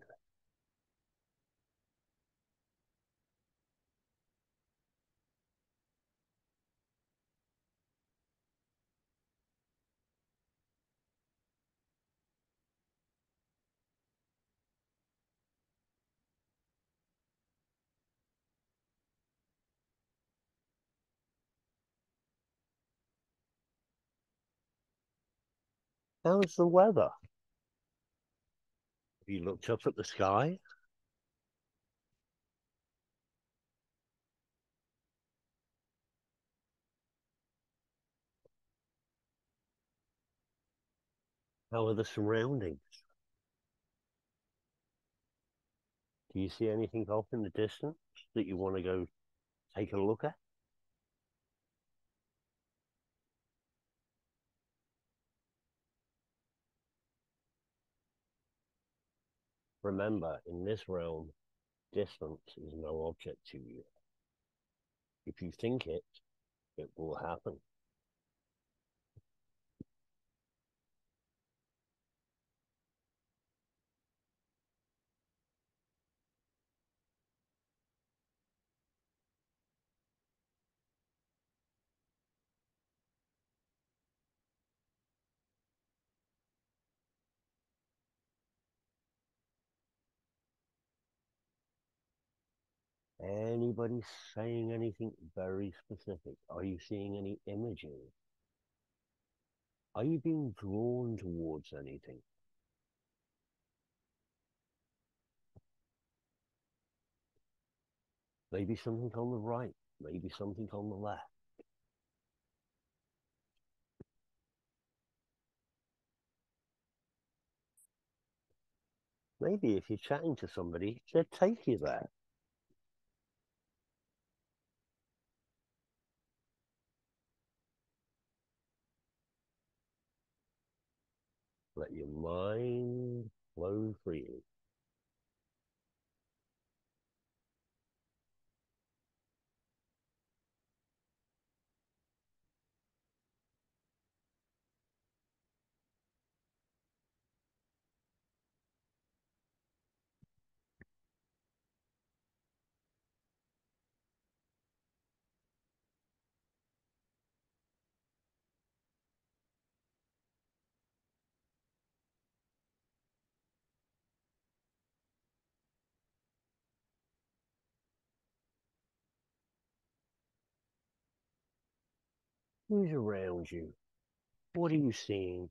How's the weather? Have you looked up at the sky? How are the surroundings? Do you see anything off in the distance that you want to go take a look at? Remember, in this realm, distance is no object to you. If you think it, it will happen. Anybody saying anything very specific? Are you seeing any imaging? Are you being drawn towards anything? Maybe something on the right, maybe something on the left. Maybe if you're chatting to somebody, they'd take you there. Let your mind flow freely. Who's around you? What are you seeing?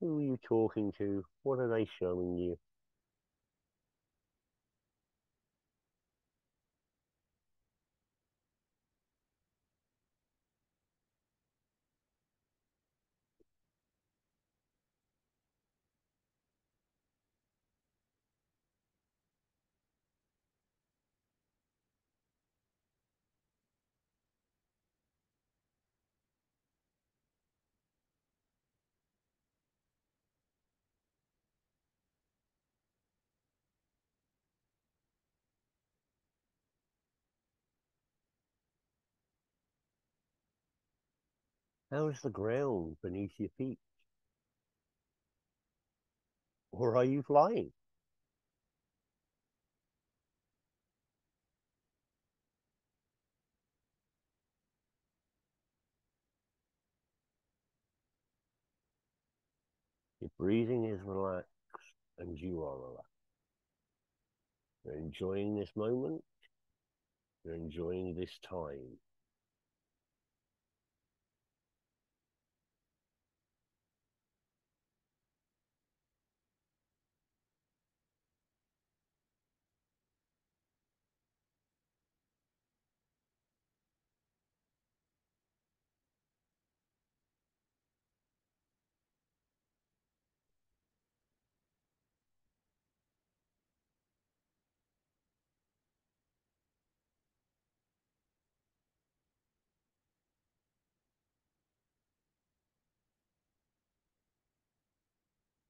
Who are you talking to? What are they showing you? How's the ground beneath your feet? Or are you flying? Your breathing is relaxed and you are relaxed. You're enjoying this moment. You're enjoying this time.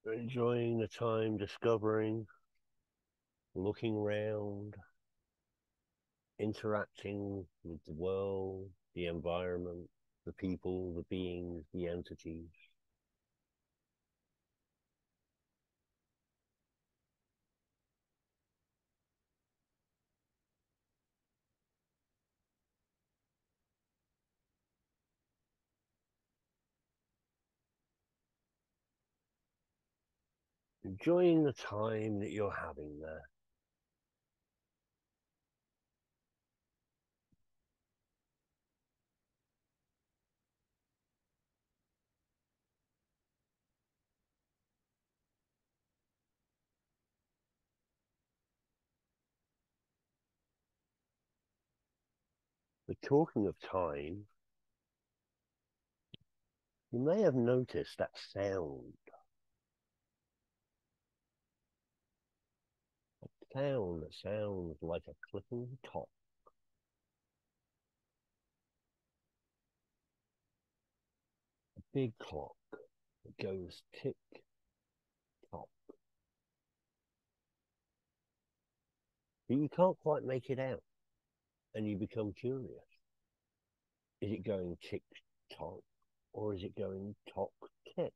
You're enjoying the time discovering, looking around, interacting with the world, the environment, the people, the beings, the entities. Enjoying the time that you're having there. But talking of time, you may have noticed that sound. A sound that sounds like a clicking top. A big clock that goes tick tock. But you can't quite make it out, and you become curious. Is it going tick tock, or is it going tock tick?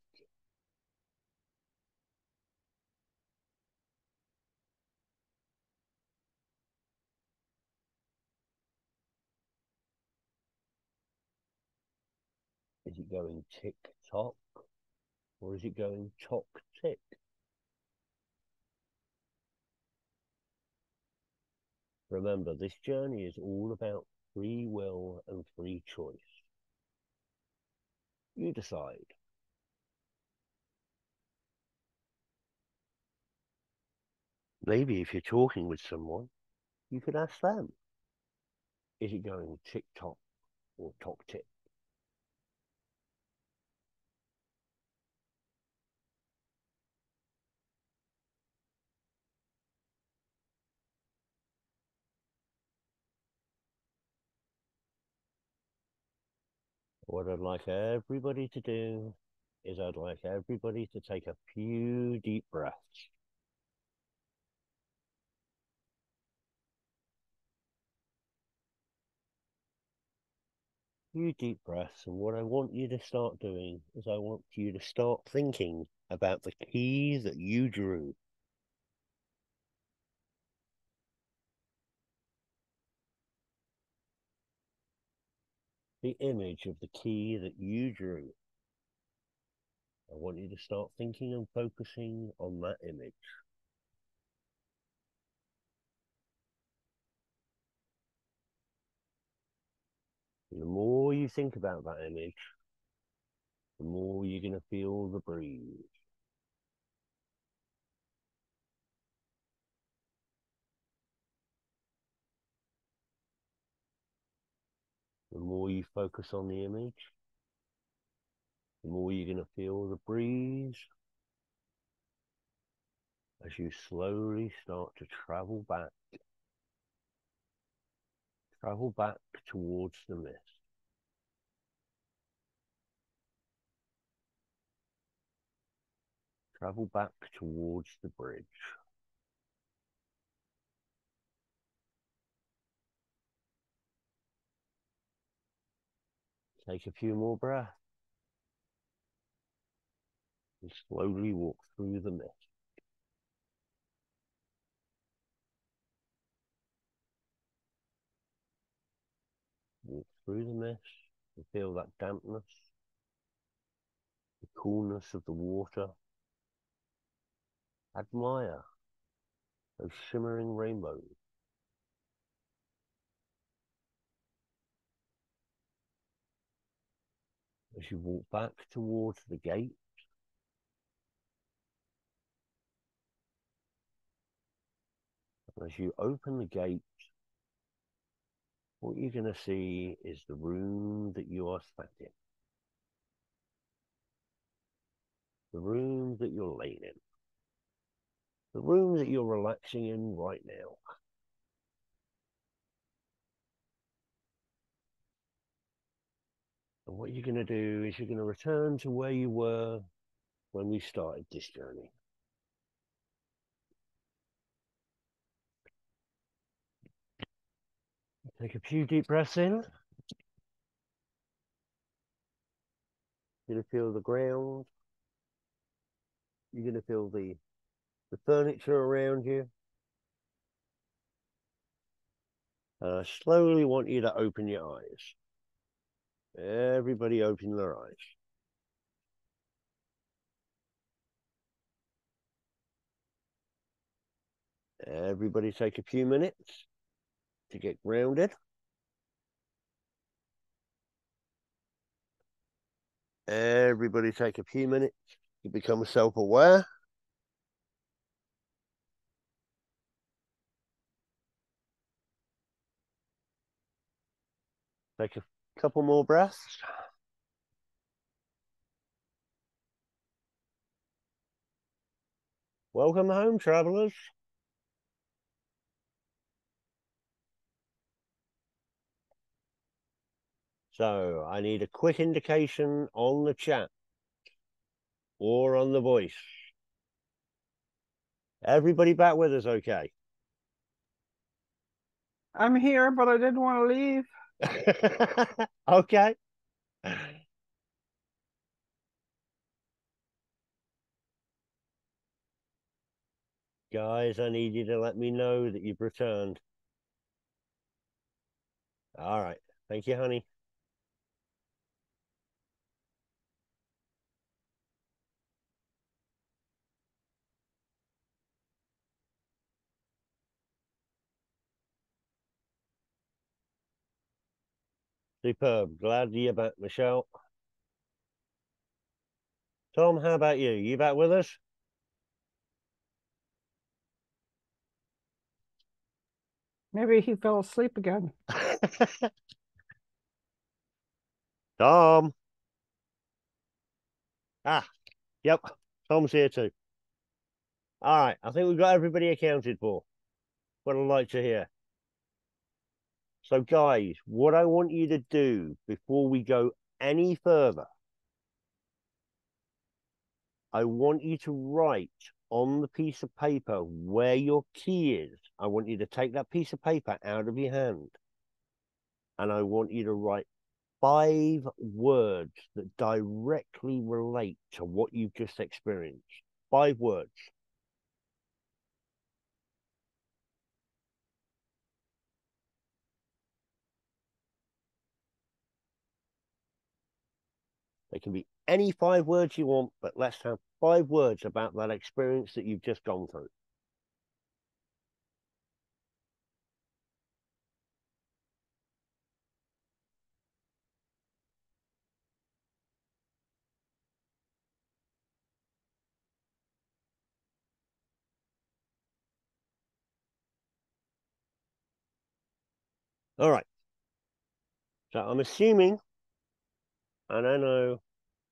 Is it going tick tock, or is it going tock tick? Remember, this journey is all about free will and free choice. You decide. Maybe if you're talking with someone, you could ask them, is it going tick-tock or tock-tick? What I'd like everybody to do is I'd like everybody to take a few deep breaths. Few deep breaths, and what I want you to start doing is I want you to start thinking about the key that you drew. The image of the key that you drew. I want you to start thinking and focusing on that image. And the more you think about that image, the more you're going to feel the breeze. The more you focus on the image, the more you're going to feel the breeze as you slowly start to travel back towards the mist. Travel back towards the bridge. Take a few more breaths and slowly walk through the mist. Walk through the mist and feel that dampness, the coolness of the water. Admire those shimmering rainbows. As you walk back towards the gate, and as you open the gate, what you're going to see is the room that you are sat in. The room that you're laying in. The room that you're relaxing in right now. And what you're going to do is you're going to return to where you were when we started this journey. Take a few deep breaths in. You're going to feel the ground. You're going to feel the furniture around you. And I slowly want you to open your eyes. Everybody open their eyes. Everybody take a few minutes to get grounded. Everybody take a few minutes to become self-aware. Take a couple more breaths. Welcome home, travelers. So I need a quick indication on the chat or on the voice. Everybody back with us, okay? I'm here, but I didn't want to leave. Okay. Guys, I need you to let me know that you've returned. All right. Thank you, honey. Superb. Glad you're back, Michelle. Tom, how about you? You back with us? Maybe he fell asleep again. Tom. Ah, yep. Tom's here too. All right. I think we've got everybody accounted for. What I'd like to hear. So, guys, what I want you to do before we go any further, I want you to write on the piece of paper where your key is. I want you to take that piece of paper out of your hand. And I want you to write 5 words that directly relate to what you've just experienced. 5 words. They can be any 5 words you want, but let's have 5 words about that experience that you've just gone through. All right. So I'm assuming, and I know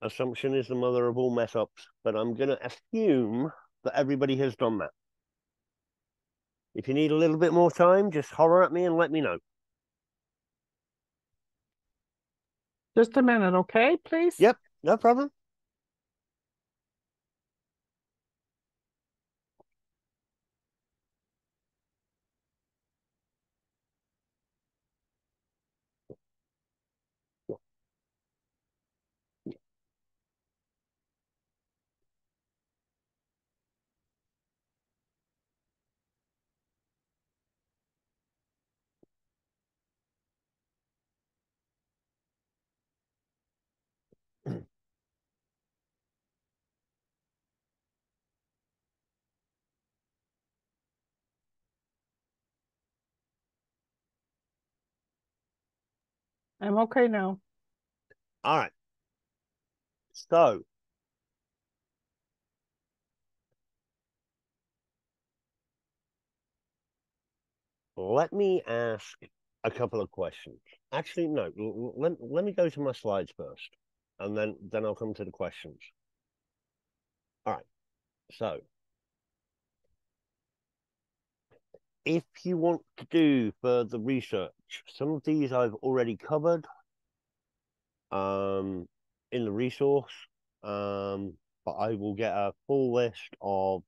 assumption is the mother of all mess ups, but I'm going to assume that everybody has done that. If you need a little bit more time, just holler at me and let me know. Just a minute, okay, please? Yep, no problem. I'm okay now. All right. So, let me ask a couple of questions. Actually, no, let me go to my slides first, and then I'll come to the questions. All right. So, if you want to do further research, some of these I've already covered in the resource, but I will get a full list of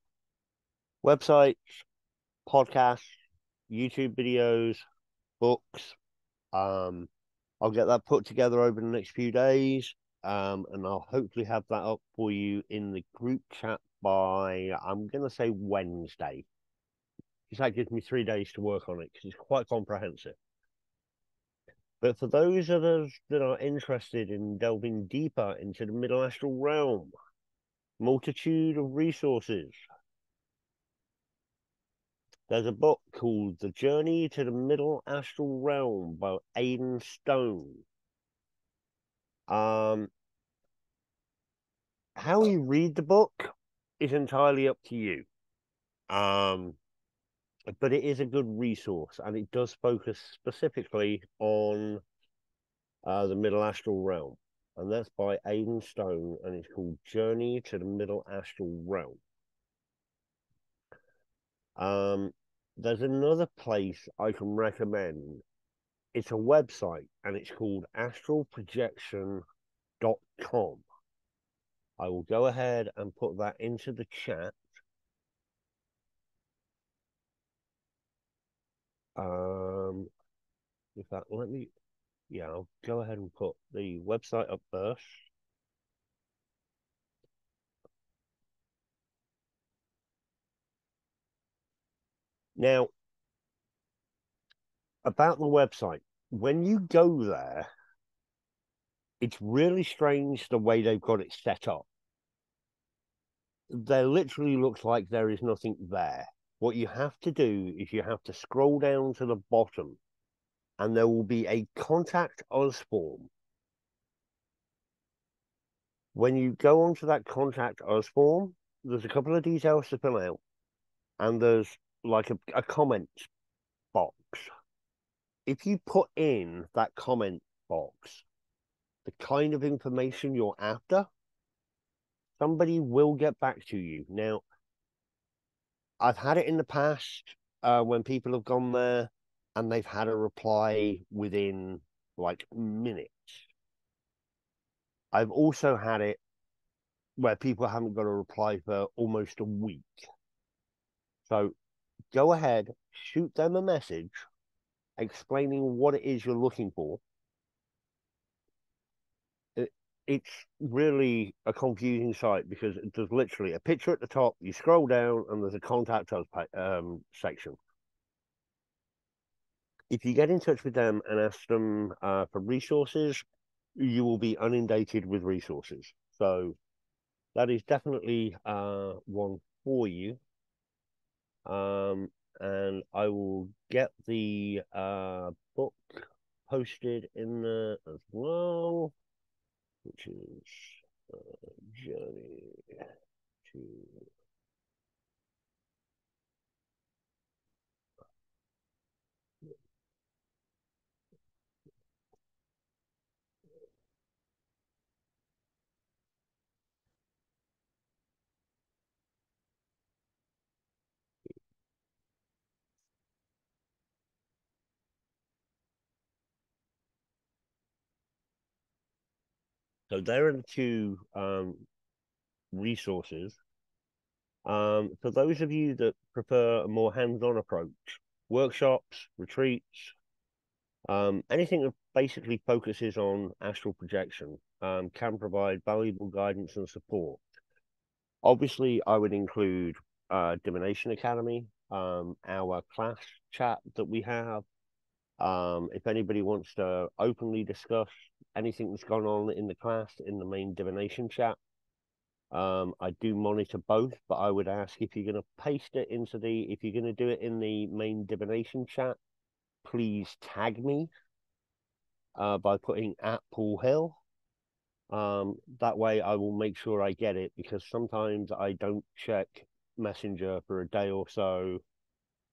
websites, podcasts, YouTube videos, books. I'll get that put together over the next few days, and I'll hopefully have that up for you in the group chat by, I'm going to say Wednesday, because that gives me 3 days to work on it, because it's quite comprehensive. But for those of us that are interested in delving deeper into the middle astral realm, multitude of resources. There's a book called The Journey to the Middle Astral Realm by Aidan Stone. How you read the book is entirely up to you. But it is a good resource, and it does focus specifically on the Middle Astral Realm. And that's by Aidan Stone, and it's called Journey to the Middle Astral Realm. There's another place I can recommend. It's a website, and it's called astralprojection.com. I will go ahead and put that into the chat. In fact, I'll go ahead and put the website up first. Now, about the website, when you go there, it's really strange the way they've got it set up. There literally looks like there is nothing there. What you have to do is you have to scroll down to the bottom, and there will be a contact us form. When you go onto that contact us form, there's a couple of details to fill out, and there's like a comment box. If you put in that comment box the kind of information you're after, somebody will get back to you. Now, I've had it in the past when people have gone there and they've had a reply within like minutes. I've also had it where people haven't got a reply for almost a week. So go ahead, shoot them a message explaining what it is you're looking for. It's really a confusing site because there's literally a picture at the top. You scroll down and there's a contact us section. If you get in touch with them and ask them for resources, you will be inundated with resources. So that is definitely one for you. And I will get the book posted in there as well, which is Journey to... So there are the two resources. For those of you that prefer a more hands-on approach, workshops, retreats, anything that basically focuses on astral projection can provide valuable guidance and support. Obviously, I would include Divination Academy, our class chat that we have. If anybody wants to openly discuss anything that's gone on in the class in the main divination chat, I do monitor both, but I would ask if you're going to paste it into if you're going to do it in the main divination chat, please tag me by putting @PaulHill. That way I will make sure I get it, because sometimes I don't check Messenger for a day or so.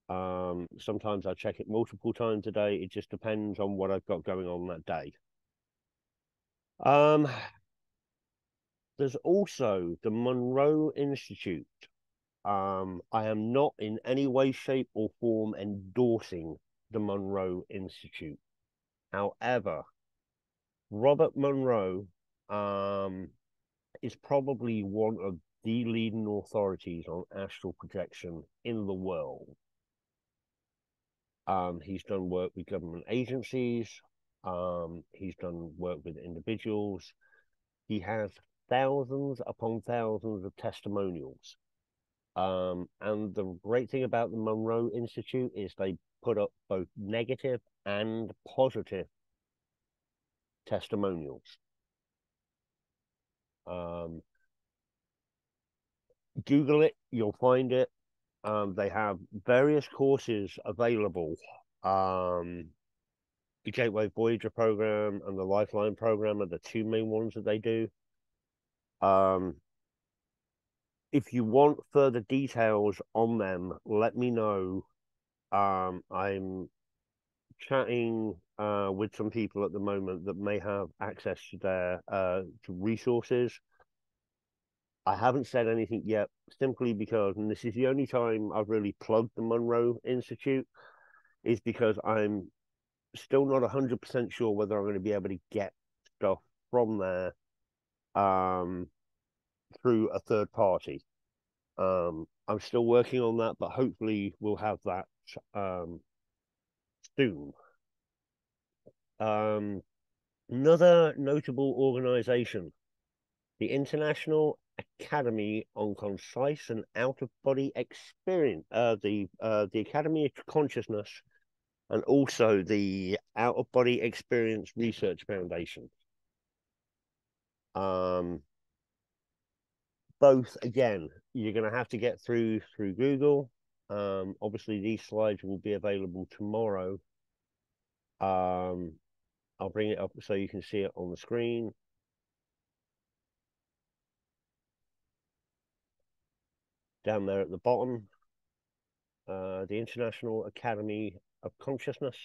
Sometimes I check it multiple times a day. It just depends on what I've got going on that day. There's also the Monroe Institute. I am not in any way, shape, or form endorsing the Monroe Institute. However, Robert Monroe is probably one of the leading authorities on astral projection in the world. He's done work with government agencies. He's done work with individuals. He has thousands upon thousands of testimonials. And the great thing about the Monroe Institute is they put up both negative and positive testimonials. Google it, you'll find it. They have various courses available. The Gateway Voyager program and the Lifeline program are the two main ones that they do. If you want further details on them, let me know. I'm chatting with some people at the moment that may have access to their to resources. I haven't said anything yet, simply because, and this is the only time I've really plugged the Monroe Institute, is because I'm still not 100% sure whether I'm going to be able to get stuff from there through a third party. I'm still working on that, but hopefully we'll have that soon. Another notable organization, the International Academy on Concise and Out-of-Body Experience, the Academy of Consciousness, and also the Out-of-Body Experience Research Foundation. Both, again, you're going to have to get through Google. Obviously, these slides will be available tomorrow. I'll bring it up so you can see it on the screen. Down there at the bottom, the International Academy of Consciousness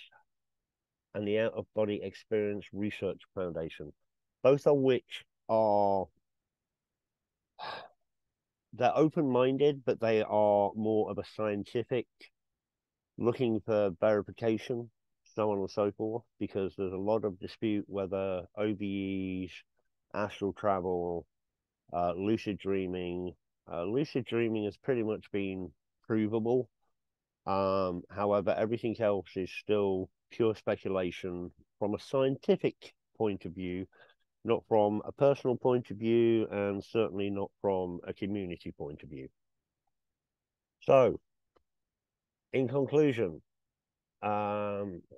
and the Out of Body Experience Research Foundation, both of which are, they're open-minded, but they are more of a scientific, looking for verification, so on and so forth, because there's a lot of dispute whether OBEs, astral travel, lucid dreaming. Lucid dreaming has pretty much been provable. However, everything else is still pure speculation from a scientific point of view, not from a personal point of view, and certainly not from a community point of view. So, in conclusion,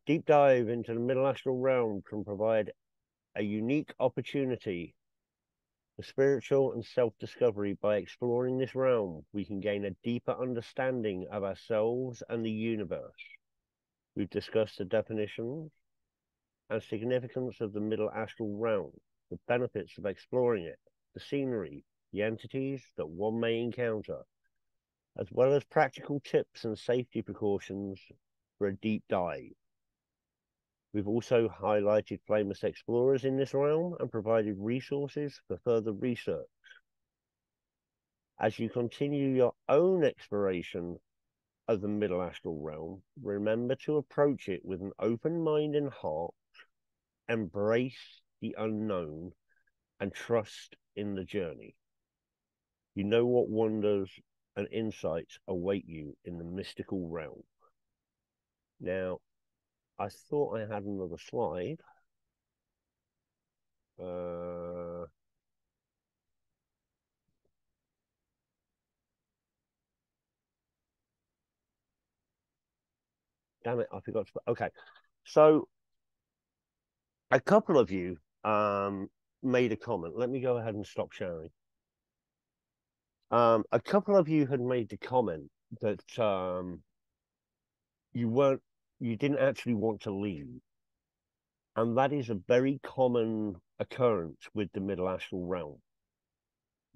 deep dive into the middle astral realm can provide a unique opportunity for spiritual and self-discovery. By exploring this realm, we can gain a deeper understanding of ourselves and the universe. We've discussed the definitions and significance of the middle astral realm, the benefits of exploring it, the scenery, the entities that one may encounter, as well as practical tips and safety precautions for a deep dive. We've also highlighted famous explorers in this realm and provided resources for further research. As you continue your own exploration of the middle astral realm, remember to approach it with an open mind and heart, embrace the unknown, and trust in the journey. You know what wonders and insights await you in the mystical realm. Now, I thought I had another slide. Damn it, I forgot to. Okay, so a couple of you made a comment. Let me go ahead and stop sharing. A couple of you had made the comment that you didn't actually want to leave. And that is a very common occurrence with the middle astral realm.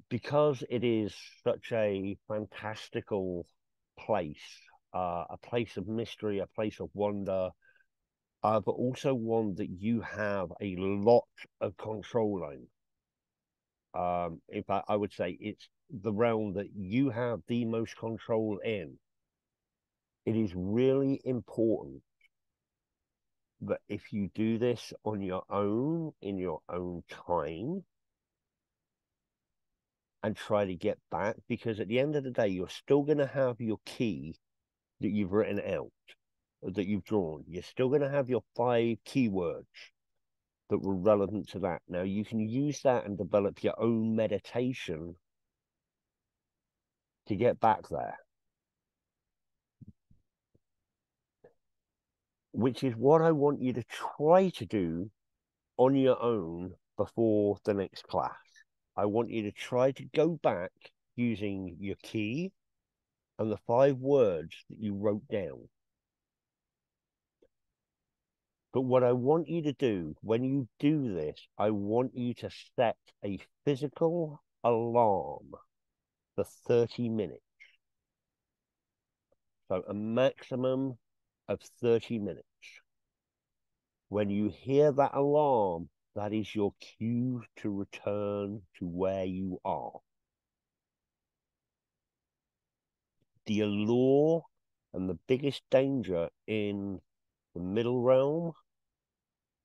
Because it is such a fantastical place, a place of mystery, a place of wonder, but also one that you have a lot of control over. In fact, I would say it's the realm that you have the most control in. It is really important that if you do this on your own, in your own time, and try to get back, because at the end of the day, you're still going to have your key that you've written out, that you've drawn. You're still going to have your 5 keywords that were relevant to that. Now, you can use that and develop your own meditation to get back there, which is what I want you to try to do on your own before the next class. I want you to try to go back using your key and the 5 words that you wrote down. But what I want you to do when you do this, I want you to set a physical alarm for 30 minutes. So a maximum of 30 minutes. When you hear that alarm, that is your cue to return to where you are. The allure and the biggest danger in the middle realm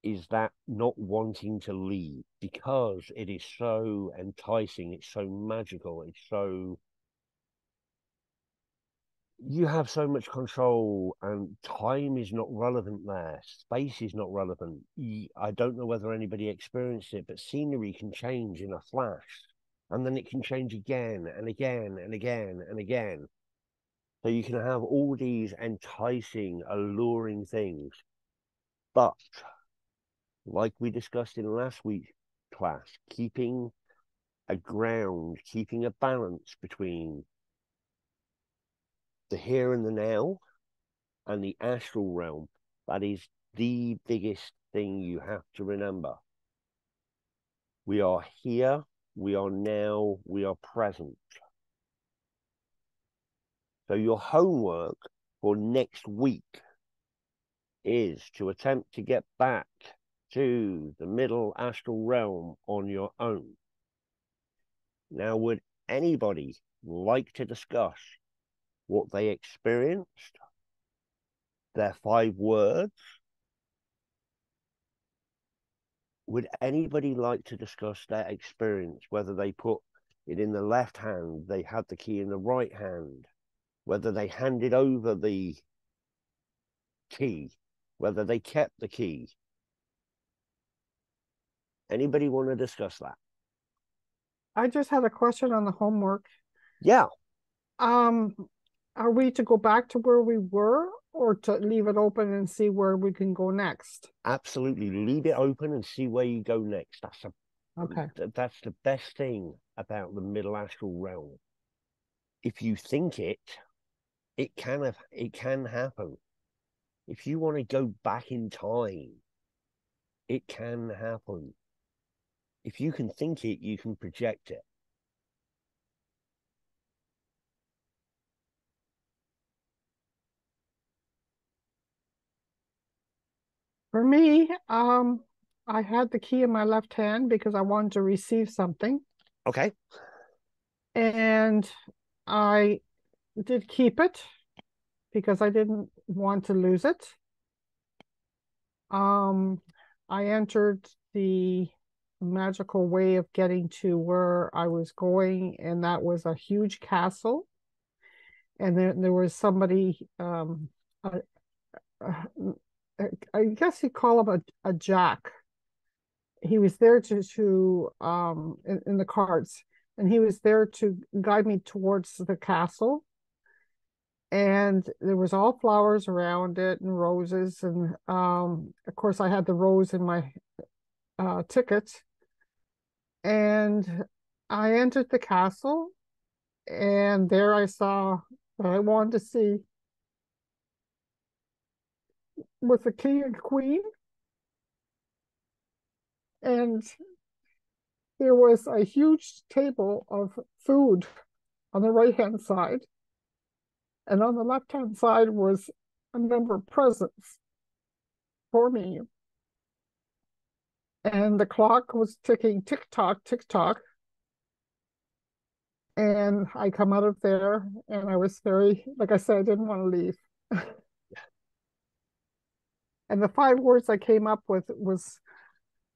is that not wanting to leave, because it is so enticing, it's so magical, it's so, you have so much control, and time is not relevant there, space is not relevant. I don't know whether anybody experienced it, but scenery can change in a flash, and then it can change again and again and again and again. So you can have all these enticing, alluring things, but like we discussed in last week's class, keeping a ground, keeping a balance between the here and the now and the astral realm, that is the biggest thing you have to remember. We are here, we are now, we are present. So your homework for next week is to attempt to get back to the middle astral realm on your own. Now, would anybody like to discuss what they experienced, their 5 words? Would anybody like to discuss their experience, whether they put it in the left hand, they had the key in the right hand, whether they handed over the key, whether they kept the key? Anybody want to discuss that? I just had a question on the homework. Yeah. Are we to go back to where we were, or to leave it open and see where we can go next? Absolutely. Leave it open and see where you go next. Okay. That's the best thing about the middle astral realm. If you think it can happen. If you want to go back in time, it can happen. If you can think it, you can project it. For me, I had the key in my left hand because I wanted to receive something. Okay. And I did keep it because I didn't want to lose it. I entered the magical way of getting to where I was going, and that was a huge castle. And then there was somebody, a, I guess you call him a jack. He was there to in the cards, and he was there to guide me towards the castle. And there was all flowers around it and roses, and of course I had the rose in my ticket. And I entered the castle, and there I saw what I wanted to see, with the king and queen. And there was a huge table of food on the right-hand side. And on the left-hand side was a number of presents for me. And the clock was ticking, tick-tock, tick-tock. And I come out of there, and I was very, like I said, I didn't want to leave. And the 5 words I came up with was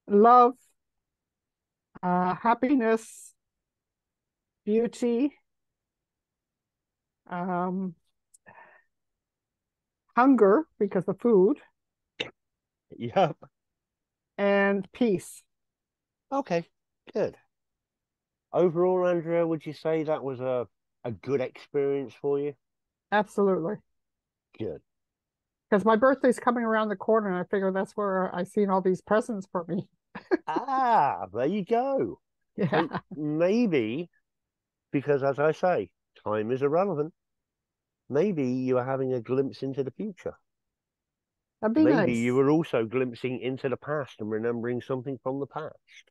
love, happiness, beauty, hunger because of food, Yep. and peace. Okay. Good. Overall, Andrea, would you say that was a good experience for you? Absolutely. Good. Because my birthday's coming around the corner, and I figure that's where I seen all these presents for me. There you go. Yeah. So maybe, because as I say, time is irrelevant, maybe you are having a glimpse into the future. That'd be Maybe nice. you were also glimpsing into the past and remembering something from the past.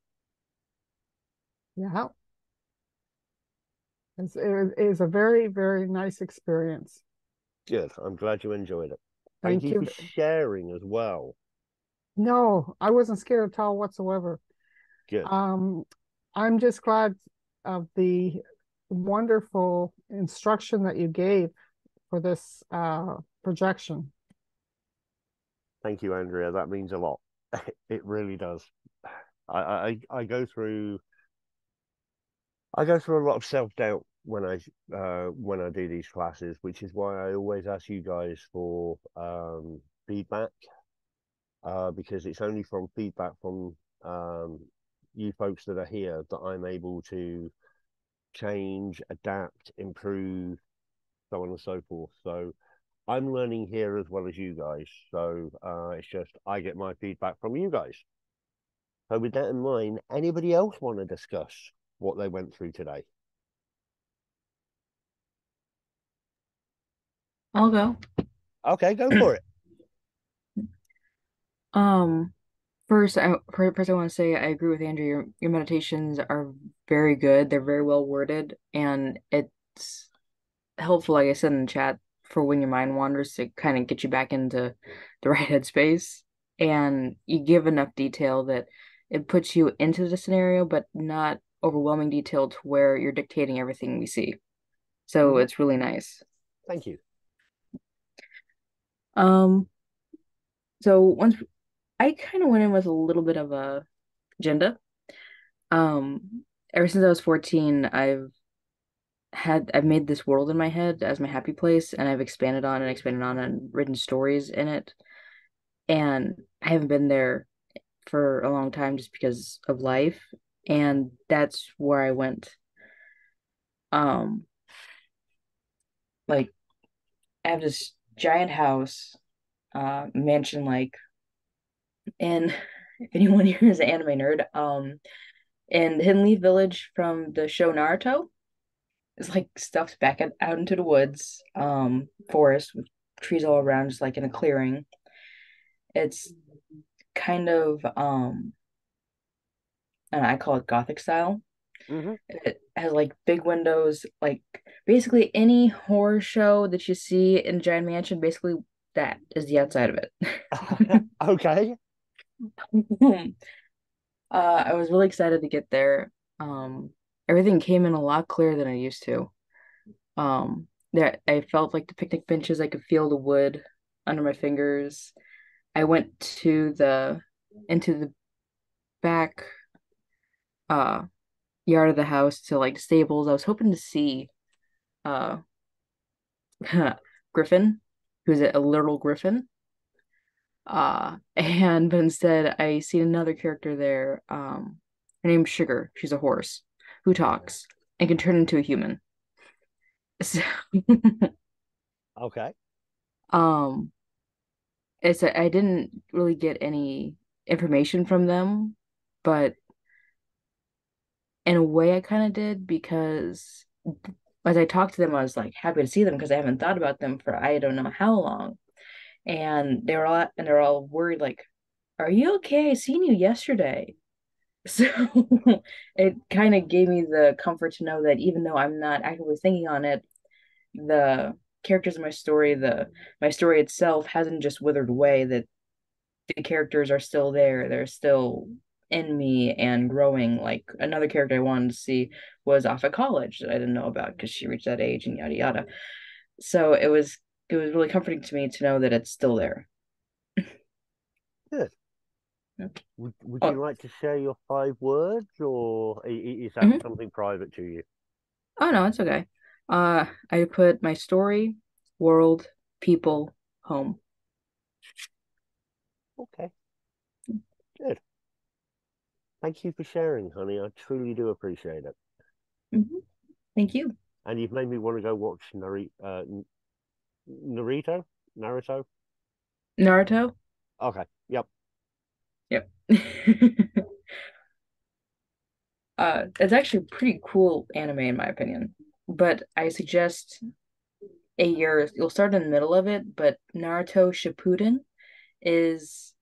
Yeah. It is a very, very nice experience. Good. I'm glad you enjoyed it. Thank Thank you you. for sharing as well. No, I wasn't scared at all whatsoever. Good. I'm just glad of the wonderful instruction that you gave for this projection. Thank you, Andrea. That means a lot. It really does. I go through a lot of self-doubt when I do these classes, which is why I always ask you guys for feedback, because it's only from feedback from you folks that are here that I'm able to change, adapt, improve, so on and so forth. So I'm learning here as well as you guys. So it's just I get my feedback from you guys. So with that in mind, anybody else want to discuss what they went through today? I'll go. Okay, go for it. Um, first I want to say I agree with Andrew. Your meditations are very good. They're very well worded, and it's helpful, like I said in the chat, for when your mind wanders to kind of get you back into the right headspace. And you give enough detail that it puts you into the scenario, but not overwhelming detail to where you're dictating everything we see. So it's really nice. Thank you. Um, so once I kind of went in with a little bit of a agenda. Ever since I was 14, I've made this world in my head as my happy place, and I've expanded on and written stories in it. And I haven't been there for a long time just because of life. And that's where I went. Um, like I have this giant house, mansion like, and if anyone here is an anime nerd, in Hidden Leaf Village from the show Naruto. It's like stuffed out into the woods, forest with trees all around, just like in a clearing. It's kind of and I call it Gothic style. It has like big windows, like basically any horror show that you see in a giant mansion, basically that is the outside of it. Okay. I was really excited to get there. Um, Everything came in a lot clearer than I used to. There I felt like the picnic benches, I could feel the wood under my fingers. I went into the back uh yard of the house to like stables. I was hoping to see uh Griffin, who's a literal griffin. And but instead I see another character there. Her name's Sugar. She's a horse who talks and can turn into a human. So, Okay. um I didn't really get any information from them, but in a way I kind of did because as I talked to them, I was like happy to see them because I haven't thought about them for I don't know how long. And they're all worried, like, "Are you okay? I seen you yesterday." So it kind of gave me the comfort to know that even though I'm not actively thinking on it, the characters in my story itself hasn't just withered away, that the characters are still there. They're still in me and growing. Like another character I wanted to see was off at college that I didn't know about because she reached that age and yada yada. So it was really comforting to me to know that it's still there. Good. Would you Oh, like to share your 5 words, or is that mhm. something private to you? Oh no, it's okay. I put my story, world, people, home. Okay. Good. Thank you for sharing, honey. I truly do appreciate it. Thank you. And you've made me want to go watch Naruto? Naruto? Naruto. Okay. Yep. Yep. It's actually a pretty cool anime in my opinion. But I suggest you'll start in the middle of it, but Naruto Shippuden is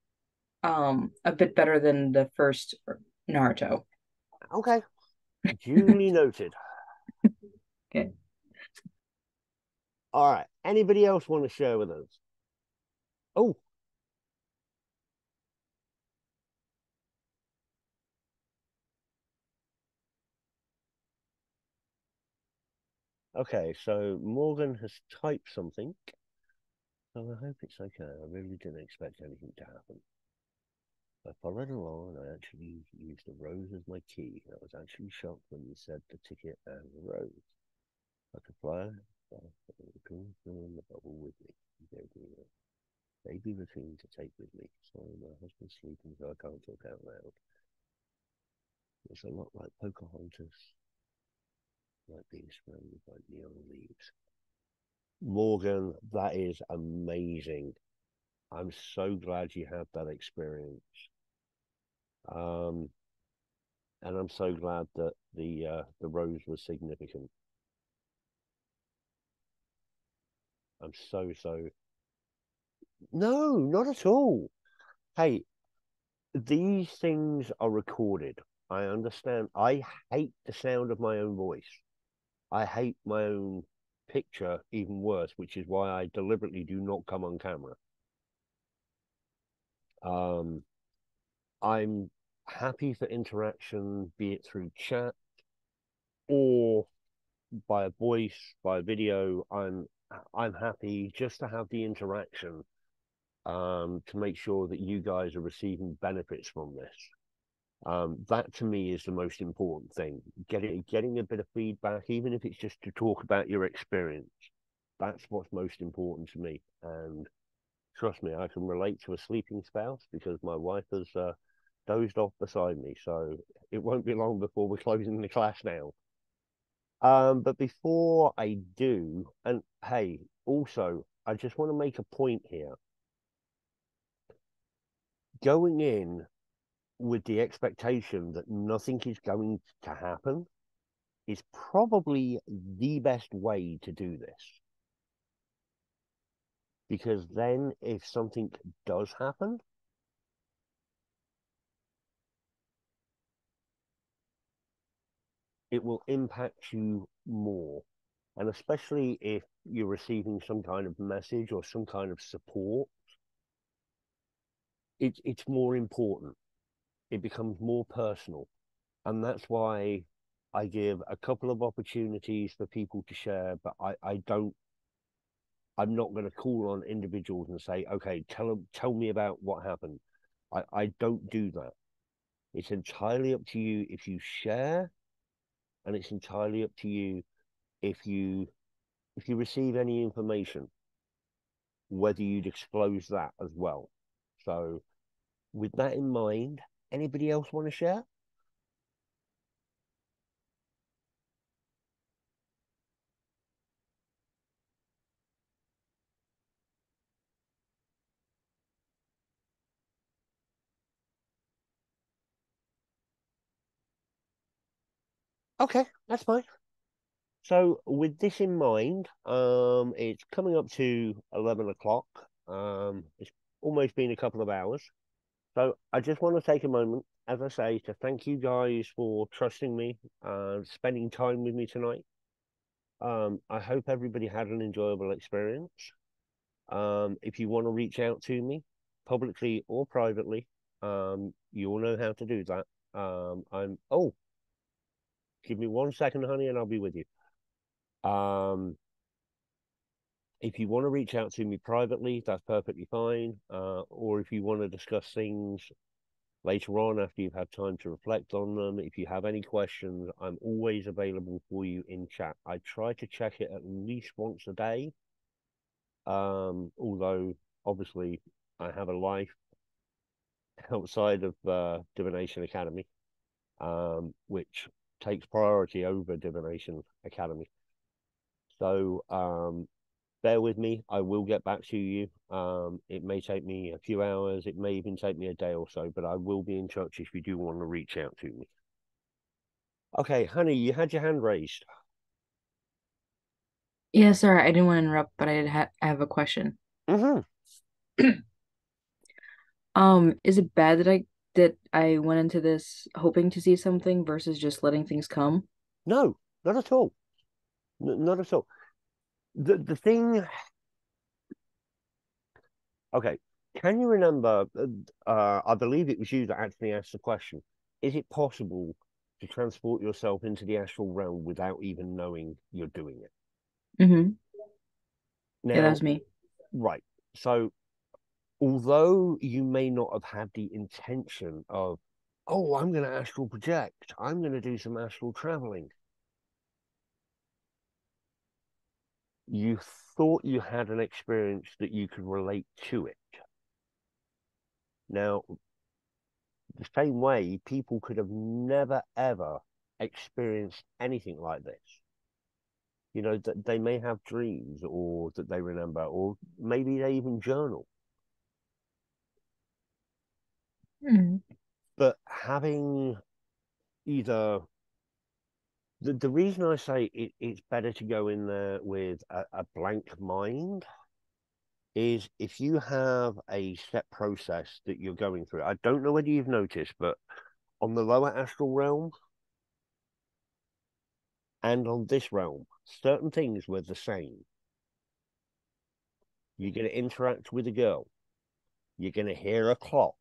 a bit better than the first Naruto. Okay. Duly noted. Okay. All right. Anybody else want to share with us? Oh, okay. So Morgan has typed something. So I hope it's okay. I really didn't expect anything to happen. I followed along and I actually used a rose as my key. I was actually shocked when you said the ticket and the rose. I could fly in the bubble with me. You gave me a baby routine to take with me. Sorry, my husband's sleeping, so I can't talk out loud. It's a lot like Pocahontas, like being surrounded by neon leaves. Morgan, that is amazing. I'm so glad you had that experience. Um, and I'm so glad that the rose was significant. I'm so no, not at all. hey, these things are recorded. I understand. I hate the sound of my own voice. I hate my own picture even worse, which is why I deliberately do not come on camera. I'm happy for interaction, be it through chat or by a voice, by a video. I'm happy just to have the interaction, to make sure that you guys are receiving benefits from this. That to me is the most important thing. Getting a bit of feedback, even if it's just to talk about your experience. That's what's most important to me. And trust me, I can relate to a sleeping spouse because my wife has dozed off beside me. So it won't be long before we're closing the class now. But before I do, and hey, also, I just want to make a point here. Going in with the expectation that nothing is going to happen is probably the best way to do this. Because then if something does happen, it will impact you more. And especially if you're receiving some kind of message or some kind of support, it's more important. It becomes more personal. And that's why I give a couple of opportunities for people to share, but I'm not going to call on individuals and say, okay, tell me about what happened. I don't do that. It's entirely up to you if you share, and it's entirely up to you if you receive any information, whether you disclose that as well. So with that in mind, anybody else want to share? Okay, that's fine. So with this in mind, it's coming up to 11 o'clock. It's almost been a couple of hours. So I just want to take a moment, as I say, to thank you guys for trusting me and spending time with me tonight. I hope everybody had an enjoyable experience. If you want to reach out to me, publicly or privately, you all know how to do that. Give me 1 second, honey, and I'll be with you. If you want to reach out to me privately, that's perfectly fine. Or if you want to discuss things later on after you've had time to reflect on them, if you have any questions, I'm always available for you in chat. I try to check it at least once a day. Although obviously I have a life outside of Divination Academy, which takes priority over Divination Academy. So bear with me. I will get back to you. It may take me a few hours. It may even take me a day or so, but I will be in touch if you do want to reach out to me. Okay, honey, you had your hand raised. Yeah, sorry, I didn't want to interrupt, but I have a question. Mm-hmm. Is it bad that I went into this hoping to see something versus just letting things come? No, not at all. Not at all. The thing. Okay, can you remember? I believe it was you that actually asked the question. Is it possible to transport yourself into the astral realm without even knowing you're doing it? Mm-hmm. Yeah, that Now, was me. right. So, although you may not have had the intention of, oh, I'm going to astral project, I'm going to do some astral traveling, you thought you had an experience that you could relate to it. Now, the same way, people could have never, ever experienced anything like this. You know, that they may have dreams or that they remember, or maybe they even journal. Mm-hmm. But having either the reason I say it's better to go in there with a blank mind is if you have a set process that you're going through. I don't know whether you've noticed, but on the lower astral realm and on this realm, certain things were the same. You're going to interact with a girl. You're going to hear a clock.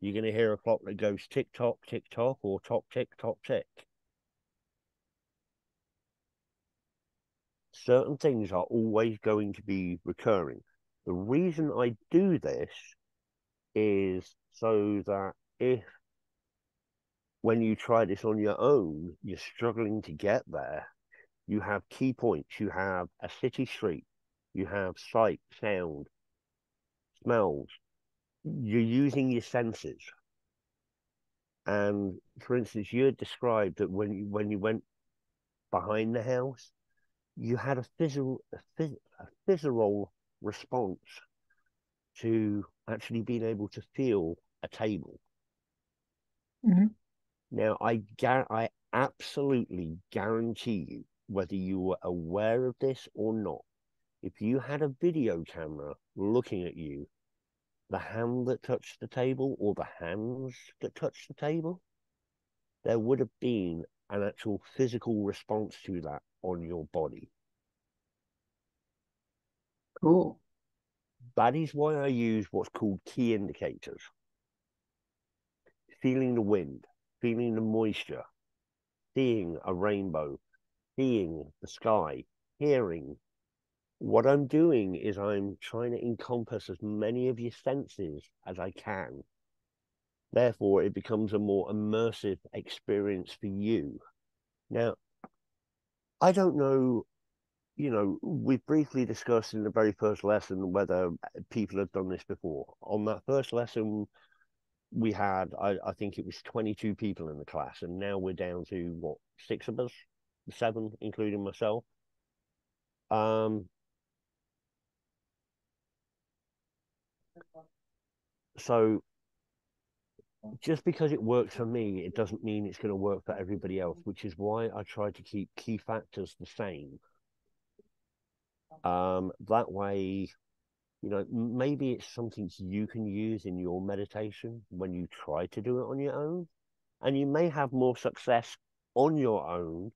You're going to hear a clock that goes tick tock, or tock tick, tock tick. Certain things are always going to be recurring. The reason I do this is so that if, when you try this on your own, you're struggling to get there, you have key points. You have a city street. You have sight, sound, smells. You're using your senses. And for instance, you had described that when you went behind the house, you had a physical response to actually being able to feel a table. Mm-hmm. Now, I absolutely guarantee you, whether you were aware of this or not, if you had a video camera looking at you, the hand that touched the table or the hands that touched the table, there would have been an actual physical response to that on your body. Cool. That is why I use what's called key indicators. Feeling the wind, feeling the moisture, seeing a rainbow, seeing the sky, hearing. What I'm doing is I'm trying to encompass as many of your senses as I can. Therefore, it becomes a more immersive experience for you. Now, I don't know, we briefly discussed in the very first lesson whether people have done this before. On that first lesson, we had, I think it was 22 people in the class, and now we're down to, what, 6 of us? 7, including myself. So just because it works for me, it doesn't mean it's going to work for everybody else, which is why I try to keep key factors the same. That way, maybe it's something you can use in your meditation when you try to do it on your own. And you may have more success on your own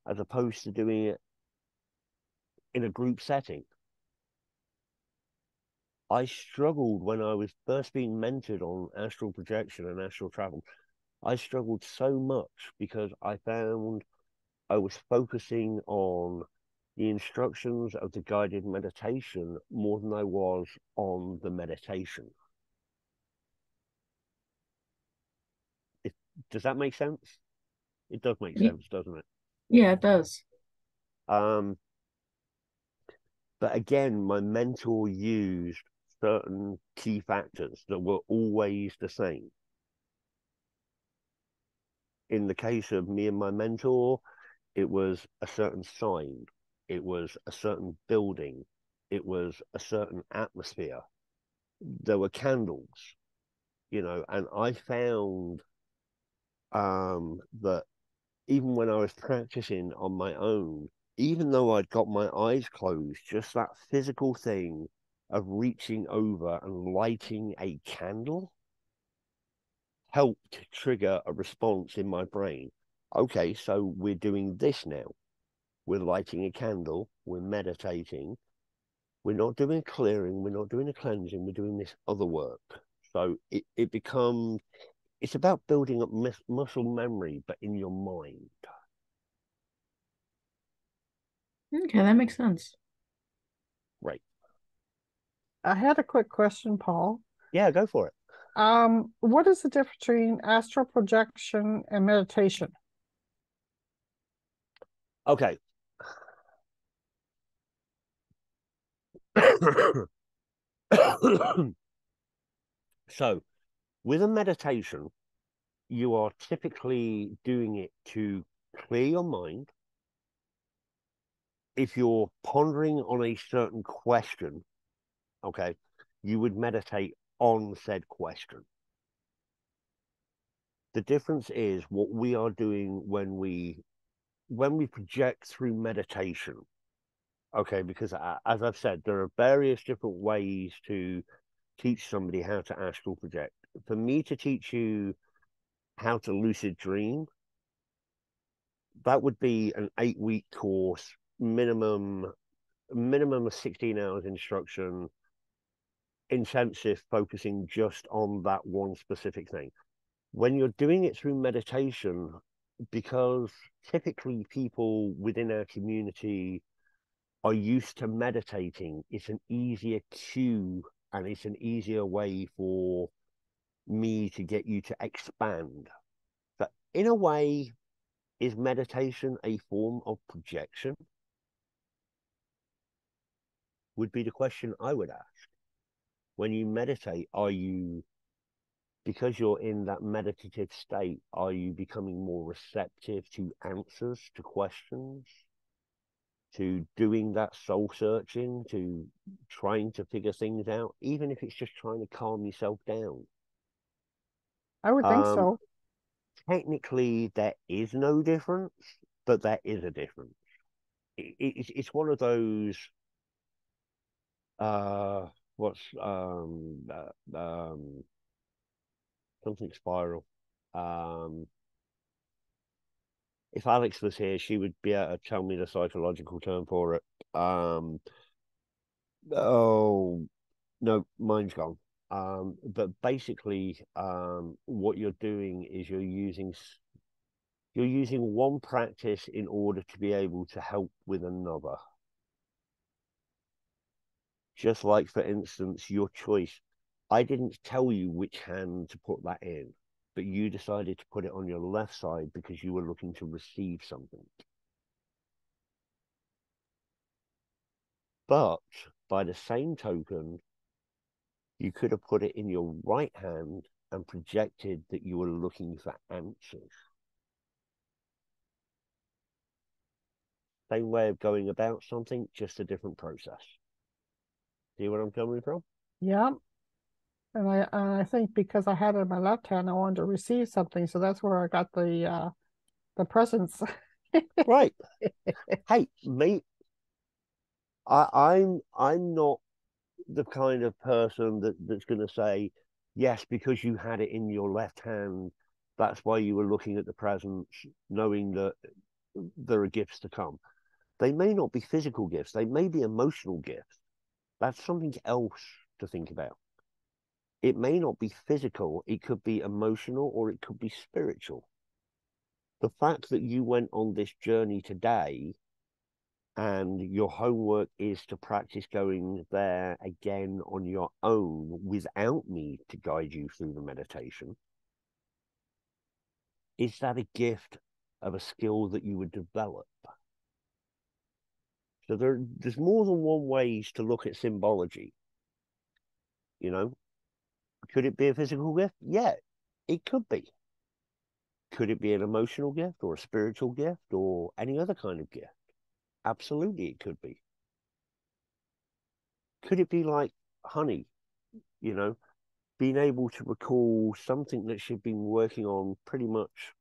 as opposed to doing it in a group setting. I struggled when I was first being mentored on astral projection and astral travel. I struggled so much because I found I was focusing on the instructions of the guided meditation more than I was on the meditation. Does that make sense? It does make sense, doesn't it? Yeah, it does. But again, my mentor used certain key factors that were always the same. In the case of me and my mentor, it was a certain sign, it was a certain building, it was a certain atmosphere. There were candles, and I found that even when I was practicing on my own, even though I'd got my eyes closed, just that physical thing of reaching over and lighting a candle helped trigger a response in my brain. Okay, so we're doing this now. We're lighting a candle, we're meditating, we're not doing a clearing, we're not doing a cleansing, we're doing this other work. So it becomes, it's about building up muscle memory, but in your mind. Okay, that makes sense. Right. I had a quick question, Paul. Yeah, go for it. What is the difference between astral projection and meditation? Okay. So, with a meditation, you are typically doing it to clear your mind. If you're pondering on a certain question, okay, you would meditate on said question. The difference is what we are doing when we project through meditation. Okay, because as I've said, there are various different ways to teach somebody how to astral project. For me to teach you how to lucid dream, that would be an 8-week course, minimum of 16 hours instruction, intensive, focusing just on that one specific thing. When you're doing it through meditation, because typically people within our community are used to meditating, it's an easier cue and it's an easier way for me to get you to expand. But in a way, is meditation a form of projection? Would be the question I would ask. When you meditate, are you, because you're in that meditative state, are you becoming more receptive to answers, to questions, to doing that soul searching, to trying to figure things out, even if it's just trying to calm yourself down? I would think so. Technically, there is no difference, but there is a difference. It's one of those what's something spiral. If Alex was here, she would be able to tell me the psychological term for it. Oh no, mine's gone. But basically, what you're doing is you're using one practice in order to be able to help with another. Just like, for instance, your choice. I didn't tell you which hand to put that in, but you decided to put it on your left side because you were looking to receive something. But by the same token, you could have put it in your right hand and projected that you were looking for answers. Same way of going about something, just a different process. See where I'm coming from? Yeah. And I think because I had it in my left hand, I wanted to receive something, so that's where I got the presents. Right. Hey, mate, I'm not the kind of person that's going to say, yes, because you had it in your left hand, that's why you were looking at the presents, knowing that there are gifts to come. They may not be physical gifts, they may be emotional gifts. That's something else to think about. It may not be physical, it could be emotional, or it could be spiritual. The fact that you went on this journey today and your homework is to practice going there again on your own without me to guide you through the meditation, is that a gift of a skill that you would develop? So there's more than one ways to look at symbology. You know, could it be a physical gift? Yeah, it could be. Could it be an emotional gift or a spiritual gift or any other kind of gift? Absolutely, it could be. Could it be like honey, you know, being able to recall something that she'd been working on pretty much,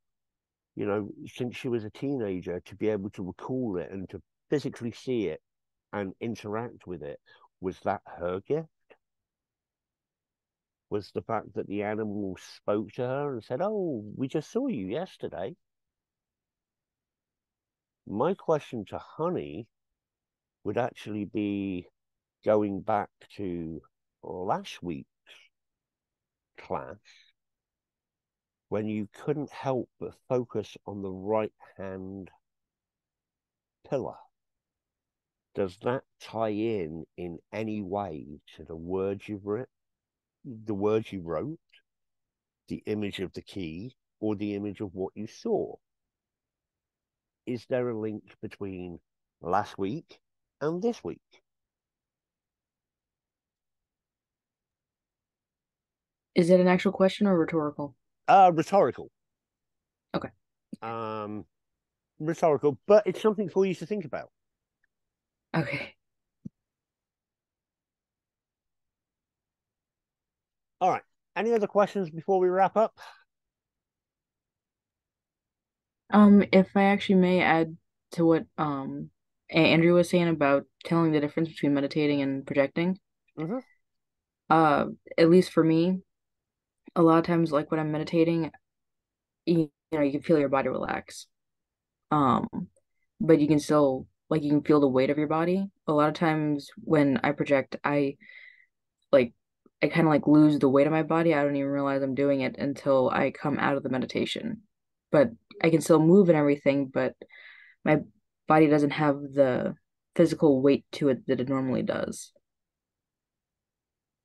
you know, since she was a teenager, to be able to recall it and to physically see it and interact with it? Was that her gift? Was the fact that the animal spoke to her and said, "Oh, we just saw you yesterday"? My question to Honey would actually be going back to last week's class, when you couldn't help but focus on the right hand pillar. Does that tie in any way to the words you've written, the words you wrote, the image of the key, or the image of what you saw? Is there a link between last week and this week? Is it an actual question or rhetorical? Rhetorical. Okay. Rhetorical, but it's something for you to think about. Okay. All right. Any other questions before we wrap up? If I actually may add to what Andrew was saying about telling the difference between meditating and projecting. Mm-hmm. At least for me, a lot of times, like when I'm meditating, you can feel your body relax. Um, but you can still like you can feel the weight of your body. A lot of times when I project, like I kind of like lose the weight of my body. I don't even realize I'm doing it until I come out of the meditation. But I can still move and everything, but my body doesn't have the physical weight to it that it normally does.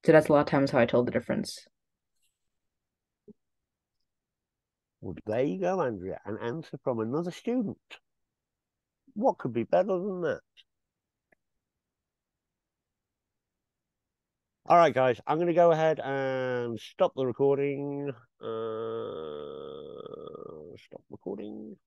So that's a lot of times how I told the difference. Well, there you go, Andrea. An answer from another student. What could be better than that? All right, guys, I'm going to go ahead and stop the recording. Stop recording.